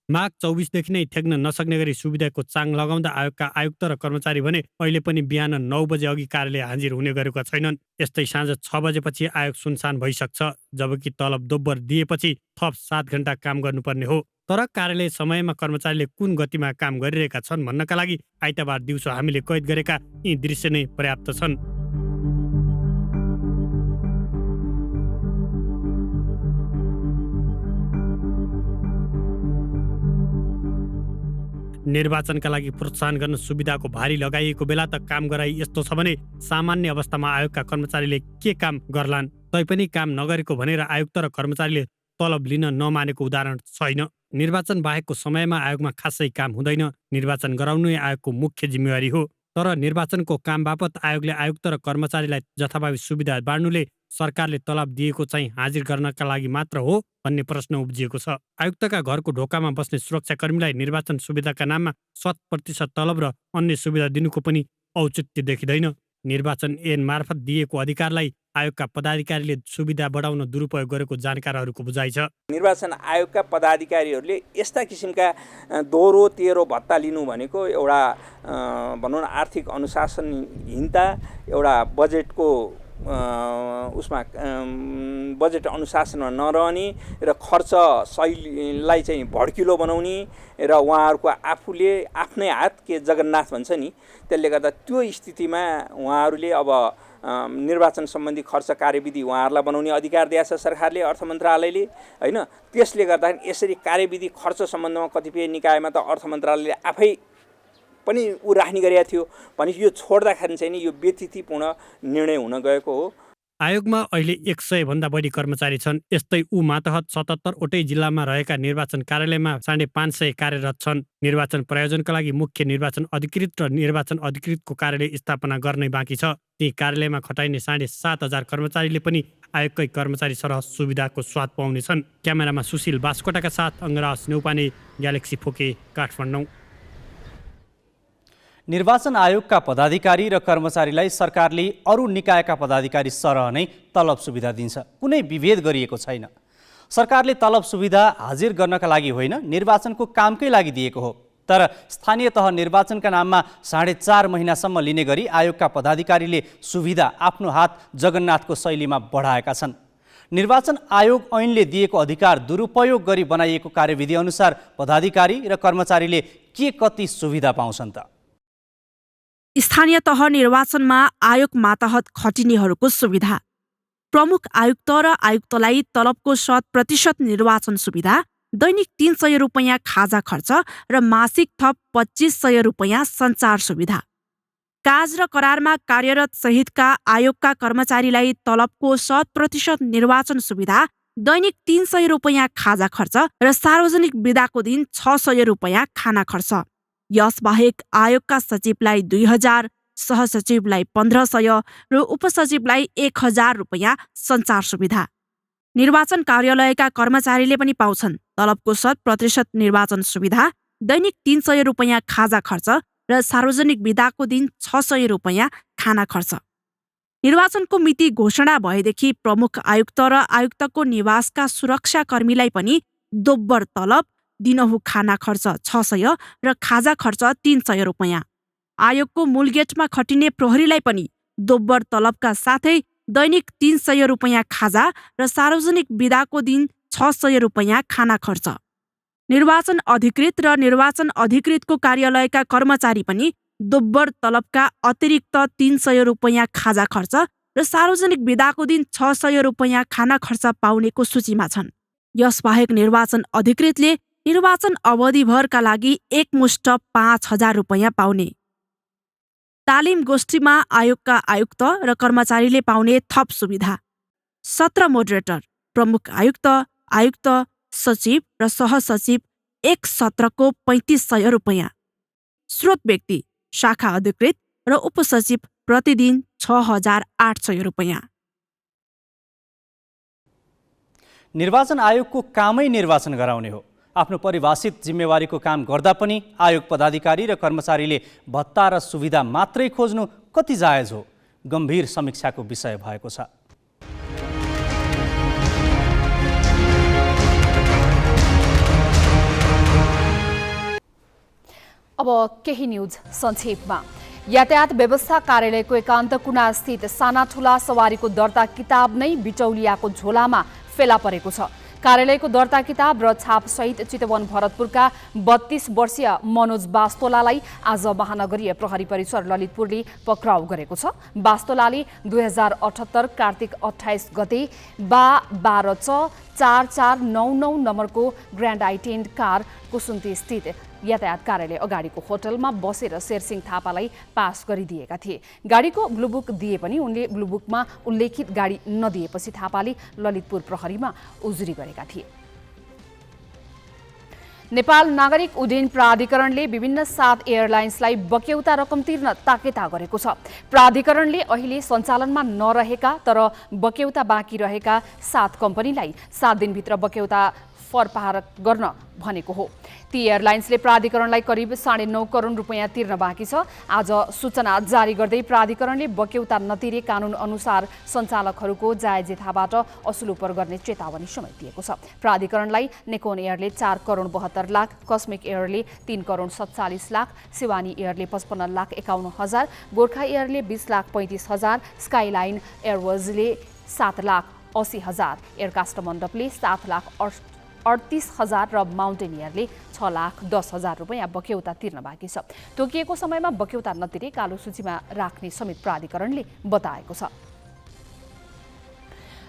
माघ 24 देखि नै ठेक्न नसक्ने गरी सुविधाको चाङ लगाउँदा आयोगका आयुक्त र कर्मचारी भने अहिले पनि बिहान 9 बजे अघि कार्यालय हाजिर हुने गरेका छैनन्। यस्तै साँझ 6 बजेपछि आयोग सुनसान भइसक्छ। जबकि तलब दोब्बर दिएपछि थप 7 घण्टा काम गर्नुपर्ने हो। तर कार्यालय समयमा कर्मचारीले कुन गतिमा काम गरिरहेका छन् भन्नका लागि आइतबार दिउँसो हामीले कैद गरेका यी दृश्य नै पर्याप्त छन्। निर्वाचनका लागि प्रोत्साहन गर्न सुविधाको भारी लगाइएको बेला त काम गराई यस्तो छ भने सामान्य अवस्थामा आयोगका कर्मचारीले के काम गर्लान्? तैपनि काम नगरेको भनेर आयुक्त र कर्मचारीले तलब लिन नमानेको उदाहरण छैन। निर्वाचन बाहेकको समयमा आयोगमा खासै काम हुँदैन। निर्वाचन गराउनु आयोगको मुख्य जिम्मेवारी हो। तर निर्वाचनको काम बापत आयोगले आयुक्त र कर्मचारीलाई जथाभावी सुविधा बाँड्नुले सरकारले तलब दिएको चाहिँ हाजिर गर्नका लागि मात्र हो भन्ने प्रश्न उब्जिएको छ। आयुक्तका घरको ढोकामा बस्ने सुरक्षाकर्मीलाई निर्वाचन सुविधाका नाममा 100% तलब र अन्य सुविधा दिनुको पनि औचित्य देखिँदैन। निर्वाचन ऐन मार्फत दिएको अधिकारलाई आयोगका पदाधिकारीले सुविधा बढाउन दुरुपयोग गरेको जानकारहरूको बुझाइ छ। निर्वाचन आयोगका पदाधिकारीहरूले यस्ता किसिमका दोहोरो तेह्रो भत्ता लिनु भनेको एउटा भनौँ न आर्थिक अनुशासनहीनता, एउटा बजेटको उसमा बजेट अनुशासनमा नरहने र खर्च शैलीलाई चाहिँ भड्किलो बनाउने र उहाँहरूको आफूले आफ्नै हात के जगन्नाथ भन्छ नि, त्यसले गर्दा त्यो स्थितिमा उहाँहरूले अब निर्वाचन सम्बन्धी खर्च कार्यविधि उहाँहरूलाई बनाउने अधिकार दिएको छ सरकारले, अर्थ मन्त्रालयले, होइन। त्यसले गर्दाखेरि यसरी कार्यविधि खर्च सम्बन्धमा कतिपय निकायमा त अर्थ मन्त्रालयले आफै पनि राख्ने गरेका थियो भने यो छोड्दाखेरि चाहिँ नि यो व्यतिथिपूर्ण निर्णय हुन गएको हो। आयोगमा अहिले 100 भन्दा बढी कर्मचारी छन्। यस्तै ऊ मातहत 77वटै जिल्लामा रहेका निर्वाचन कार्यालयमा 550 कार्यरत छन्। निर्वाचन प्रायोजनका लागि मुख्य निर्वाचन अधिकृत र निर्वाचन अधिकृतको कार्यालय स्थापना गर्नै बाँकी छ। ती कार्यालयमा खटाइने 7,500 कर्मचारीले पनि आयोगकै कर्मचारी सरह सुविधाको स्वाद पाउनेछन्। क्यामेरामा सुशील बास्कोटाका साथ अङ्गराज न्यौपाने, ग्यालेक्सी फोके, काठमाडौँ। निर्वाचन आयोगका पदाधिकारी र कर्मचारीलाई सरकारले अरू निकायका पदाधिकारी सरह नै तलब सुविधा दिन्छ। कुनै विभेद गरिएको छैन। सरकारले तलब सुविधा हाजिर गर्नका लागि होइन, निर्वाचनको कामकै लागि दिएको हो। तर स्थानीय तह निर्वाचनका नाममा 4.5 महिनासम्म लिने गरी आयोगका पदाधिकारीले सुविधा आफ्नो हात जगन्नाथको शैलीमा बढाएका छन्। निर्वाचन आयोग ऐनले दिएको अधिकार दुरुपयोग गरी बनाइएको कार्यविधि अनुसार पदाधिकारी र कर्मचारीले के कति सुविधा पाउँछन् त? स्थानीय तह निर्वाचनमा आयोग मातहत खटिनेहरूको सुविधा। प्रमुख आयुक्त र आयुक्तलाई तलबको 100% निर्वाचन सुविधा, दैनिक 300 रुपैयाँ खाजा खर्च र मासिक थप 2500 रुपैयाँ सञ्चार सुविधा। काज र करारमा कार्यरत सहितका आयोगका कर्मचारीलाई तलबको 100% निर्वाचन सुविधा, दैनिक 300 रुपैयाँ खाजा खर्च र सार्वजनिक बिदाको दिन 600 रुपैयाँ खाना खर्च। यसबाहेक आयोगका सचिवलाई 2000, सहसचिवलाई 1500 र उपसचिवलाई 1000 रुपैयाँ सञ्चार सुविधा। निर्वाचन कार्यालयका कर्मचारीले पनि पाउँछन् तलबको 100% निर्वाचन सुविधा, दैनिक 300 रुपैयाँ खाजा खर्च र सार्वजनिक बिदाको दिन 600 रुपैयाँ खाना खर्च। निर्वाचनको मिति घोषणा भएदेखि प्रमुख आयुक्त र आयुक्तको निवासका सुरक्षाकर्मीलाई पनि दोब्बर तलब, दिनहु खाना खर्च 600 र खाजा खर्च 300 रुपैयाँ। आयोगको मूल गेटमा खटिने प्रहरीलाई पनि दोब्बर तलबका साथै दैनिक 300 रुपैयाँ खाजा र सार्वजनिक बिदाको दिन 600 रुपैयाँ खाना खर्च। निर्वाचन अधिकृत र निर्वाचन अधिकृतको कार्यालयका कर्मचारी पनि दोब्बर तलबका अतिरिक्त 300 रुपैयाँ खाजा खर्च र सार्वजनिक बिदाको दिन 600 रुपैयाँ खाना खर्च पाउनेको सूचीमा छन्। यसबाहेक निर्वाचन अधिकृतले निर्वाचन अवधिभरका लागि एकमुष्ट 5000 रुपैयाँ पाउने। तालिम गोष्ठीमा आयोगका आयुक्त र कर्मचारीले पाउने थप सुविधा। सत्र मोडरेटर, प्रमुख आयुक्त, आयुक्त, सचिव र सहसचिव एक सत्रको 3500 रुपैयाँ। स्रोत व्यक्ति, शाखा अधिकृत र उपसचिव प्रतिदिन 6800 रुपैयाँ। निर्वाचन आयोगको कामै निर्वाचन गराउने हो। आफ्नो परिभाषित जिम्मेवारीको काम गर्दा पनि आयोग पदाधिकारी र कर्मचारीले भत्ता र सुविधा मात्रै खोज्नु कति जायज हो? गम्भीर समीक्षाको विषय भएको छ। अब केही न्यूज संक्षेपमा। यातायात व्यवस्था कार्यालयको एकान्त कुना स्थित साना ठुला सवारीको दर्ता किताब नै बिचौलियाको झोलामा फेला परेको छ। कार्यालयको दर्ता किताब र छापसहित चितवन भरतपुरका 32 वर्षीय मनोज बास्तोलालाई आज महानगरीय प्रहरी परिसर ललितपुरले पक्राउ गरेको छ। बास्तोलाले 2078 कार्तिक 28 गते 12/4499 नम्बरको ग्रान्ड आइटेन्ड कार कुसुन्ती स्थित यातायात कार्यालय अगाडिको होटलमा बसेर शेरसिंह थापालाई पास गरिदिएका थिए। गाडीको ब्लुबुक दिए पनि उनले ब्लुबुकमा उल्लेखित गाडी नदिएपछि थापाले ललितपुर प्रहरीमा उजुरी गरेका थिए। नेपाल नागरिक उड्डयन प्राधिकरणले विभिन्न 7 एयरलाइन्सलाई बक्यौता रकम तिर्न ताकेता गरेको छ। प्राधिकरणले अहिले सञ्चालनमा नरहेका तर बक्यौता बाँकी रहेका 7 कम्पनीलाई 7 दिनभित्र बक्यौता फरपार गर्न भनेको हो। ती एयरलाइन्सले प्राधिकरणलाई करिब 9.5 करोड रुपैयाँ तिर्न बाँकी छ। आज सूचना जारी गर्दै प्राधिकरणले बक्यौता नतिरे कानुन अनुसार सञ्चालकहरूको जायज-जेथाबाट असुल-उपर गर्ने चेतावनी समेत दिएको छ। प्राधिकरणलाई नेकोन एयरले 4 करोड 72 लाख, कस्मिक एयरले 3 करोड 47 लाख, शिवानी एयरले 55 लाख 51 हजार, गोर्खा एयरले 20 लाख 35 हजार, स्काइलाइन एयरवेजले 7 लाख 80 हजार, एयर काष्ठमण्डपले 7 लाख 38 हजार र माउन्टेन एयरले 6 लाख 10 हजार रुपैयाँ बक्यौता तिर्न बाँकी छ। तोकिएको समयमा बक्यौता नतिरे कालो सूचीमा राख्ने समेत प्राधिकरणले बताएको छ।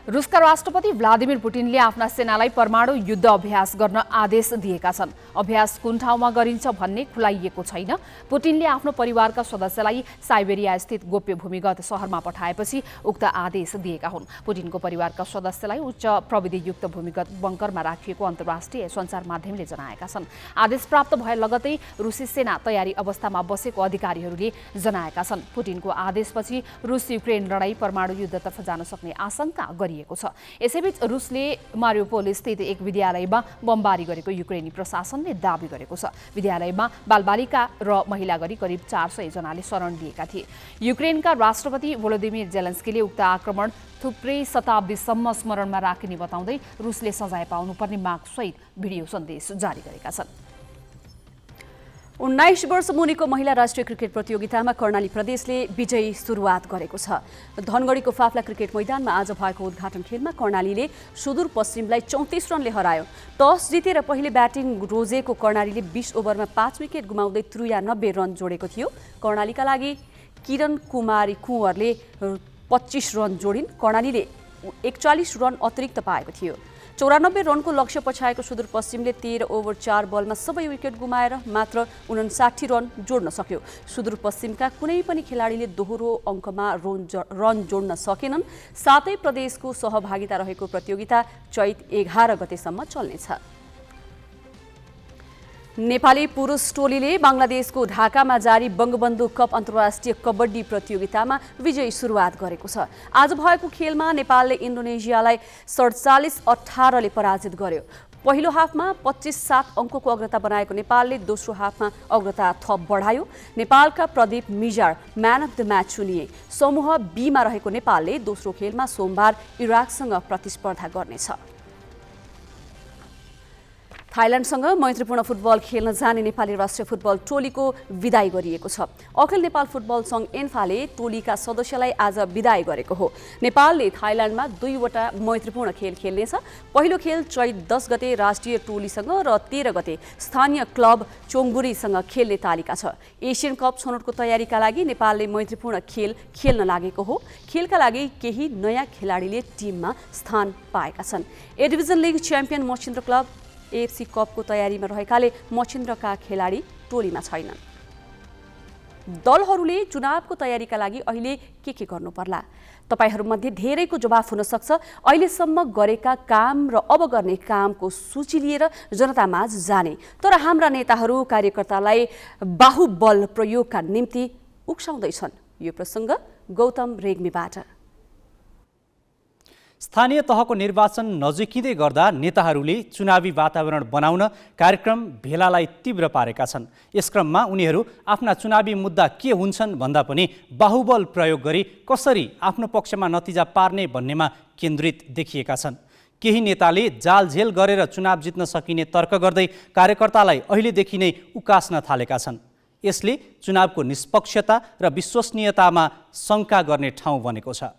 रुसका राष्ट्रपति भ्लादिमिर पुटिनले आफ्ना सेनालाई परमाणु युद्ध अभ्यास गर्न आदेश दिएका छन्। अभ्यास कुन ठाउँमा गरिन्छ भन्ने खुलाइएको छैन। पुटिनले आफ्नो परिवारका सदस्यलाई साइबेरिया स्थित गोप्य भूमिगत सहरमा पठाएपछि उक्त आदेश दिएका हुन्। पुटिनको परिवारका सदस्यलाई उच्च प्रविधियुक्त भूमिगत बङ्करमा राखिएको अन्तर्राष्ट्रिय सञ्चार माध्यमले जनाएका छन्। आदेश प्राप्त भए लगतै रुसी सेना तयारी अवस्थामा बसेको अधिकारीहरूले जनाएका छन्। पुटिनको आदेशपछि रुस युक्रेन लडाई परमाणु युद्धतर्फ जान सक्ने आशंका गरिएको छ। यसैबीच रुसले मारिउपोल स्थित एक विद्यालयमा बमबारी गरेको युक्रेनी प्रशासनले दाबी गरेको छ। विद्यालयमा बालबालिका र महिला गरी करिब 400 जनाले शरण लिएका थिए। युक्रेनका राष्ट्रपति भोलोदिमिर जेलेन्स्कीले उक्त आक्रमण थुप्रै शताब्दीसम्म स्मरणमा राखिने बताउँदै रुसले सजाय पाउनुपर्ने मागसहित भिडियो सन्देश जारी गरेका छन्। 19 वर्ष मुनिको महिला राष्ट्रिय क्रिकेट प्रतियोगितामा कर्णाली प्रदेशले विजयी सुरुवात गरेको छ। धनगढीको फाफ्ला क्रिकेट मैदानमा आज भएको उद्घाटन खेलमा कर्णालीले सुदूरपश्चिमलाई 34 रनले हरायो। टस जितेर पहिले ब्याटिङ रोजेको कर्णालीले 20 ओभरमा 5 विकेट गुमाउँदै 93 रन जोडेको थियो। कर्णालीका लागि किरण कुमारी कुँवरले 25 रन जोडिन्। कर्णालीले 41 रन अतिरिक्त पाएको थियो। 94 रनको लक्ष्य पछाएको सुदूरपश्चिमले 13 ओभर 4 बलमा सबै विकेट गुमाएर मात्र 59 रन जोड्न सक्यो। सुदूरपश्चिमका कुनै पनि खेलाडीले दोहोरो अङ्कमा रन जोड्न सकेनन्। सातै प्रदेशको सहभागिता रहेको प्रतियोगिता चैत 11 गतेसम्म चल्नेछ। नेपाली पुरुष टोलीले बङ्गलादेशको ढाकामा जारी बङ्गबन्धु कप अन्तर्राष्ट्रिय कबड्डी प्रतियोगितामा विजयी सुरुवात गरेको छ। आज भएको खेलमा नेपालले इन्डोनेसियालाई 47-18 ले पराजित गर्यो। पहिलो हाफमा 25-7 अङ्कको अग्रता बनाएको नेपालले दोस्रो हाफमा अग्रता थप बढायो। नेपालका Pradeep Mijar man of the match चुनिए। समूह बीमा रहेको नेपालले दोस्रो खेलमा सोमबार इराकसँग प्रतिस्पर्धा गर्नेछ। थाइल्यान्डसँग मैत्रीपूर्ण फुटबल खेल्न जाने नेपाली राष्ट्रिय फुटबल टोलीको विदाई गरिएको छ। अखिल नेपाल फुटबल सङ्घ एन्फाले टोलीका सदस्यलाई आज विदाई गरेको हो। नेपालले थाइल्यान्डमा 2 वटा मैत्रीपूर्ण खेल खेल्नेछ। पहिलो खेल चैत 10 गते राष्ट्रिय टोलीसँग र 13 गते स्थानीय क्लब चोङबुरीसँग खेल्ने तालिका छ। एसियन कप छनौटको तयारीका लागि नेपालले मैत्रीपूर्ण खेल खेल्न लागेको हो। खेलका लागि केही नयाँ खेलाडीले टिममा स्थान पाएका छन्। A division league champion Machhindra club AFC कपको तयारीमा रहेकाले मच्छिन्द्रका खेलाडी टोलीमा छैनन्। दलहरूले चुनावको तयारीका लागि अहिले के गर्नु पर्ला? तपाईहरूमध्ये धेरैको जवाफ हुन सक्छ अहिलेसम्म गरेका काम र अब गर्ने कामको सूची लिएर जनतामाझ जाने। तर हाम्रा नेताहरू कार्यकर्तालाई बाहुबल प्रयोगका निम्ति उक्साउँदैछन्। यो प्रसङ्ग गौतम रेग्मीबाट। स्थानीय तहको निर्वाचन नजिकिँदै गर्दा नेताहरूले चुनावी वातावरण बनाउन कार्यक्रम भेलालाई तीव्र पारेका छन्। यस क्रममा उनीहरू आफ्ना चुनावी मुद्दा के हुन्छन् भन्दा पनि बाहुबल प्रयोग गरी कसरी आफ्नो पक्षमा नतिजा पार्ने भन्नेमा केन्द्रित देखिएका छन्। केही नेताले जालझेल गरेर चुनाव जित्न सकिने तर्क गर्दै कार्यकर्तालाई अहिलेदेखि नै उकास्न थालेका छन्। यसले चुनावको निष्पक्षता र विश्वसनीयतामा शङ्का गर्ने ठाउँ बनेको छ।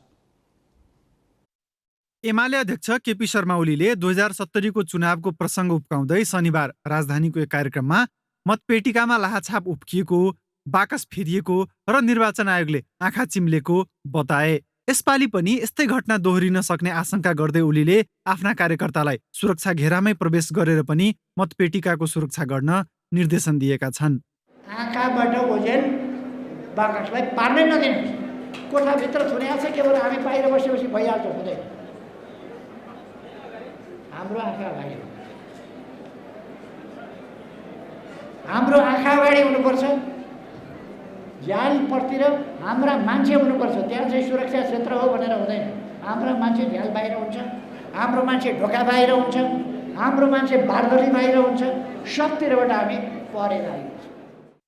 एमाले अध्यक्ष केपी शर्मा ओलीले 2070 को चुनावको प्रसङ्ग उप्काउँदै शनिबार राजधानीको एक कार्यक्रममा मतपेटिकामा लाहाछाप उप्किएको, बाकस फेरिएको र निर्वाचन आयोगले आँखा चिम्लेको बताए। यसपालि पनि यस्तै घटना दोहोरिन सक्ने आशंका गर्दै ओलीले आफ्ना कार्यकर्तालाई सुरक्षा घेरामै प्रवेश गरेर पनि मतपेटिकाको सुरक्षा गर्न निर्देशन दिएका छन्। आँखाबाट ओजेन बाकसलाई पार्नै नदिनुहोस्। कोठाभित्र थुनिया छ, केवल हामी बाहिर बसेपछि भइहाल्छ। हुँदैन, हाम्रो आँखा अगाडि, हाम्रो आँखा अगाडि हुनुपर्छ। झ्यालपट्टि र हाम्रा मान्छे हुनुपर्छ। त्यहाँ चाहिँ सुरक्षा क्षेत्र हो भनेर हुँदैन। हाम्रा मान्छे झ्याल बाहिर हुन्छ, हाम्रो मान्छे ढोका बाहिर हुन्छ। हाम्रो मान्छे बारदली बाहिर हुन्छ, सबतिरबाट हामी परेर आएको छ।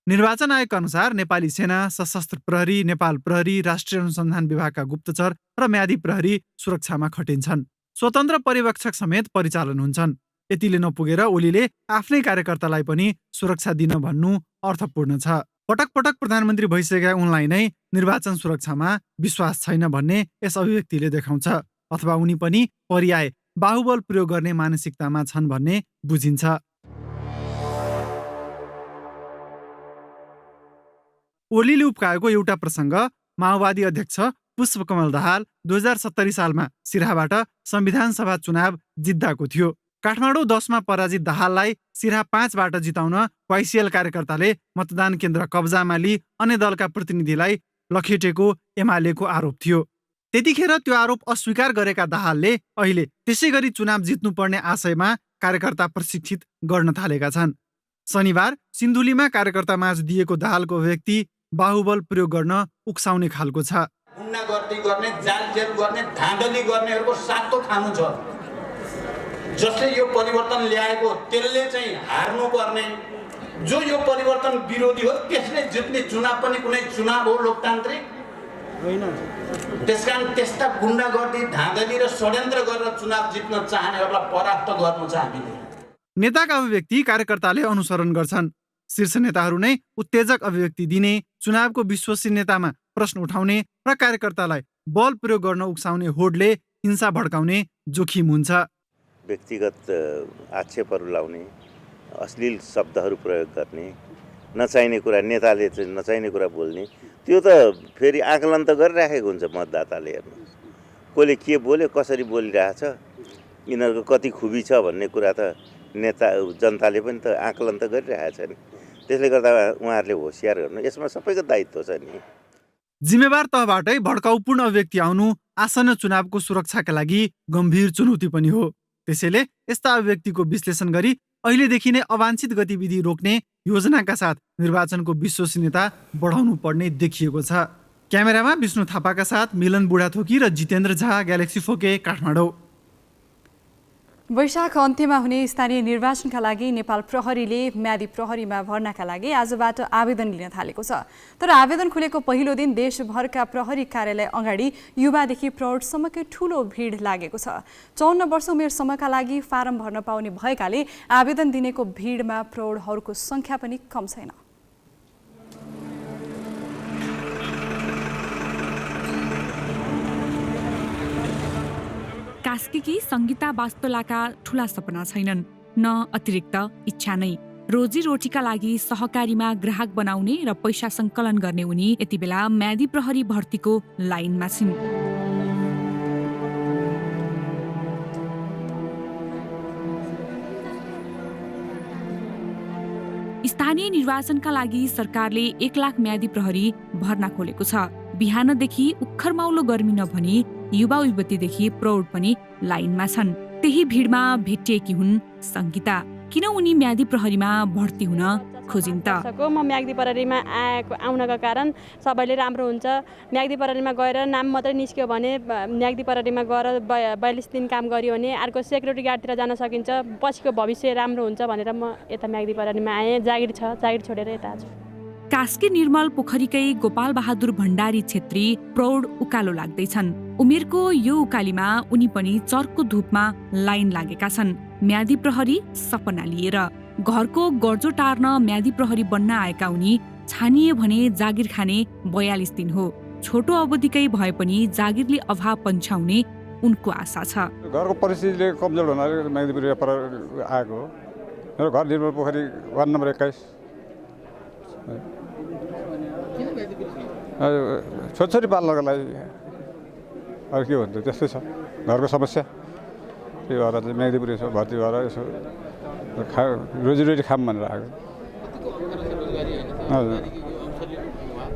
निर्वाचन आयोगका अनुसार नेपाली सेना, सशस्त्र प्रहरी, नेपाल प्रहरी, राष्ट्रिय अनुसन्धान विभागका गुप्तचर र म्यादी प्रहरी सुरक्षामा खटिन्छन्। स्वतन्त्र पर्यवेक्षक समेत परिचालन हुन्छन्। यतिले नपुगेर ओलीले आफ्नै कार्यकर्तालाई पनि सुरक्षा दिन भन्नु अर्थपूर्ण छ। पटक पटक प्रधानमन्त्री भइसकेका उनलाई नै निर्वाचन सुरक्षामा विश्वास छैन भन्ने यस अभिव्यक्तिले देखाउँछ, अथवा उनी पनि पर्याय बाहुबल प्रयोग गर्ने मानसिकतामा छन् भन्ने बुझिन्छ। ओलीले उप्काएको एउटा प्रसङ्ग माओवादी अध्यक्ष पुष्पकमल दाहाल 2070 सालमा सिराहाबाट संविधान सभा चुनाव जित्दाको थियो। काठमाडौँ 10 मा पराजित दाहाललाई सिराहा 5 बाट जिताउन वाइसिएल कार्यकर्ताले मतदान केन्द्र कब्जामा लिई अन्य दलका प्रतिनिधिलाई लखेटेको एमालेको आरोप थियो। त्यतिखेर त्यो आरोप अस्वीकार गरेका दाहालले अहिले त्यसै गरी चुनाव जित्नुपर्ने आशयमा कार्यकर्ता प्रशिक्षित गर्न थालेका छन्। शनिबार सिन्धुलीमा कार्यकर्तामाझ दिएको दाहालको व्यक्ति बाहुबल प्रयोग गर्न उक्साउने खालको छ। गुण्डागर्दी गर्ने, जालजेल गर्ने, धाँधली गर्नेहरूको सातो खानु छ। जसले यो परिवर्तन ल्याएको त्यसले चाहिँ हार्नुपर्ने, जो यो परिवर्तन विरोधी हो त्यसले जित्ने चुनाव पनि कुनै चुनाव हो लोकतान्त्रिक होइन। त्यसकारण त्यस्ता गुण्डागर्दी, धाँधली र षड्यन्त्र गरेर चुनाव जित्न चाहनेहरूलाई परास्त गर्नु छ हामीले। नेताका अभिव्यक्ति कार्यकर्ताले अनुसरण गर्छन्। शीर्ष नेताहरू नै उत्तेजक अभिव्यक्ति दिने, चुनावको विश्वसनीयतामा प्रश्न उठाउने र कार्यकर्तालाई बल प्रयोग गर्न उक्साउने होडले हिंसा भड्काउने जोखिम हुन्छ। व्यक्तिगत आक्षेपहरू लाउने, अश्लील शब्दहरू प्रयोग गर्ने, नचाहिने कुरा, नेताले चाहिँ नचाहिने कुरा बोल्ने, त्यो त फेरि आकलन त गरिराखेको हुन्छ मतदाताले। हेर्नुहोस् कसले के बोल्यो, कसरी बोलिरहेछ, यिनीहरूको कति खुबी छ भन्ने कुरा त नेता जनताले पनि त आकलन त गरिरहेछ नि। त्यसले गर्दा उहाँहरूले होसियार गर्नु, यसमा सबैको दायित्व छ नि। जिम्मेवार तहबाटै भड्काउपूर्ण अभिव्यक्ति आउनु आसन्न चुनावको सुरक्षाका लागि गम्भीर चुनौती पनि हो। त्यसैले यस्ता अभिव्यक्तिको विश्लेषण गरी अहिलेदेखि नै अवाञ्छित गतिविधि रोक्ने योजनाका साथ निर्वाचनको विश्वसनीयता बढाउनु पर्ने देखिएको छ। क्यामेरामा विष्णु थापाका साथ मिलन बुढाथोकी र जितेन्द्र झा, ग्यालेक्सी फोके, काठमाडौँ। वैशाख अन्त्यमा हुने स्थानीय निर्वाचनका लागि नेपाल प्रहरीले म्यादी प्रहरीमा भर्नाका लागि आजबाट आवेदन लिन थालेको छ। तर आवेदन खुलेको पहिलो दिन देशभरका प्रहरी कार्यालय अगाडि युवादेखि प्रौढसम्मकै ठूलो भिड लागेको छ। 54 वर्ष उमेरसम्मका लागि फारम भर्न पाउने भएकाले आवेदन दिनेको भिडमा प्रौढहरूको संख्या पनि कम छैन। कास्कीकी सङ्गीता वास्तोलाका ठूला सपना छैनन्, न अतिरिक्त इच्छा नै। रोजीरोटीका लागि सहकारीमा ग्राहक बनाउने र पैसा सङ्कलन गर्ने उनी यति बेला म्यादी प्रहरी भर्तीको लाइनमा छिन्। स्थानीय निर्वाचनका लागि सरकारले 1 लाख म्यादी प्रहरी भर्ना खोलेको छ। बिहानदेखि उखरमाउलो गर्मी नभनी युवा युवतीदेखि प्रौढ पनि लाइनमा छन्। त्यही भिडमा भेटिएकी हुन् सङ्गीता। किन उनी म्यादी प्रहरीमा भर्ती हुन खोजिन् त? म म्यादी प्रहरीमा आउनका कारण सबैले राम्रो हुन्छ। म्यादी प्रहरीमा गएर नाम मात्रै निस्क्यो भने, म्यादी प्रहरीमा गएर 42 दिन काम गरियो भने अर्को सेक्युरिटी गार्डतिर जान सकिन्छ, पछिको भविष्य राम्रो हुन्छ भनेर म यता म्यादी प्रहरीमा आएँ। जागिर छ, जागिर छोडेर यता आछु। कास्की निर्मल पोखरीकै गोपाल बहादुर भण्डारी छेत्री प्रौढ उकालो लाग्दैछन्। उमेरको यो उकालीमा उनी पनि चर्को धुपमा लाइन लागेका छन्, म्यादी प्रहरी सपना लिएर। घरको गर्जो टार्न म्यादी प्रहरी बन्न आएका उनी छानिए भने जागिर खाने 42 दिन हो। छोटो अवधिकै भए पनि जागिरले अभाव पन्छाउने उनको आशा छ। घरको परिस्थितिले कमजोर हुनाले म्यादी प्रहरी आएको। मेरो घर निर्मल पोखरी वार्ड नम्बर 21। छोरी पाल्नको लागि अरू के भन्नु, त्यस्तै छ घरको समस्या। त्यही भएर चाहिँ म्यादी प्रहरी यसो भर्ती भएर यसो रोजीरोटी खाम भनेर आएको। हजुर